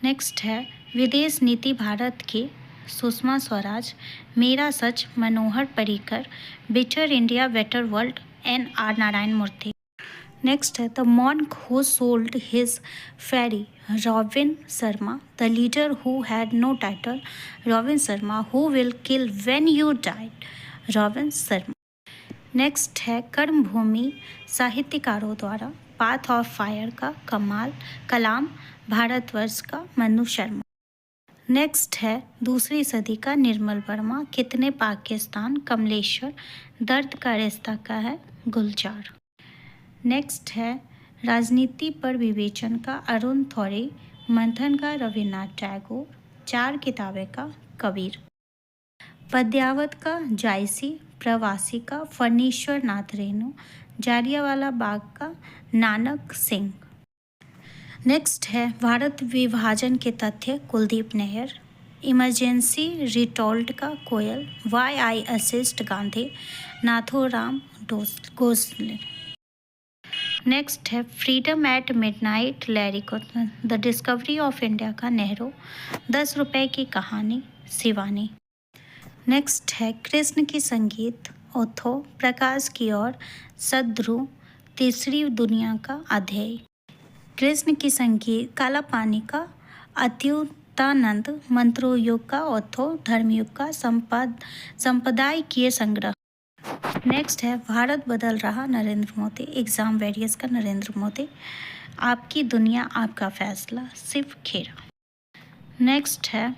नेक्स्ट है विदेश नीति भारत की सुषमा स्वराज, मेरा सच Manohar Parrikar, better India better world NR Narayana Murthy. Next है the monk who sold his ferry, Robin Sharma, the leader who had no title, Robin Sharma, who will kill when you died, Robin Sharma. Next है कर्मभूमि साहित्यकारों द्वारा, पाथ ऑफ फायर का कलाम, भारतवर्ष का Manu Sharma. Next है दूसरी सदी का निर्मल वर्मा, कितने पाकिस्तान, कमलेश्वर, दर्द का रिश्ता का है गुलजार। नेक्स्ट है राजनीति पर विवेचन का अरुण थौरे, मंथन का रविन्द्रनाथ टैगोर, चार किताबें का कबीर। पद्यावत का जायसी, प्रवासी का फणीश्वर नाथ रेणु, जालियांवाला बाग का नानक सिंह। नेक्स्ट है भारत विभाजन के तथ्य, कुलदीप नैयर, इमरजेंसी रिटोल्ड का कोयल, why I assist Gandhi, Nathuram Godse. Next है फ्रीडम एट मिडनाइट लैरी कुतन, द डिस्कवरी ऑफ इंडिया का नेहरू, 10 रुपए की कहानी शिवानी। नेक्स्ट है कृष्ण की संगीत, ओथो, प्रकाश की ओर, सद्ध्रुव, तीसरी दुनिया का अध्यय। कृष्ण की संगीत काला पानी का अच्युतानंद, मंत्रो युग का ओथो, धर्मयुग का संपादकीय संग्रह। नेक्स्ट है भारत बदल रहा नरेंद्र मोदी, एग्जाम वेरियस का नरेंद्र मोदी, आपकी दुनिया आपका फैसला शिव खेरा। नेक्स्ट है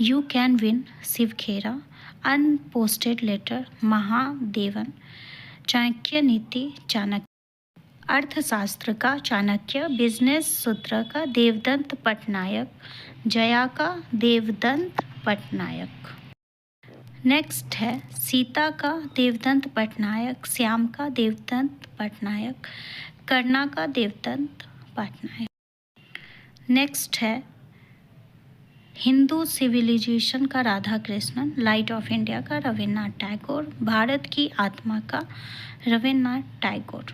you can win Shiv Khera, unposted letter Mahadevan, Chanakya Niti Chanakya, अर्थशास्त्र का चाणक्य, बिजनेस सूत्र का देवदत्त पटनायक, जया का देवदत्त पटनायक। नेक्स्ट है सीता का देवदत्त पटनायक, श्याम का देवदत्त पटनायक, कर्णा का देवदत्त पटनायक। नेक्स्ट है हिंदू सिविलाइजेशन का Radha Krishnan, light of India का रविन्द्रनाथ टैगोर, भारत की आत्मा का रविन्द्रनाथ टैगोर।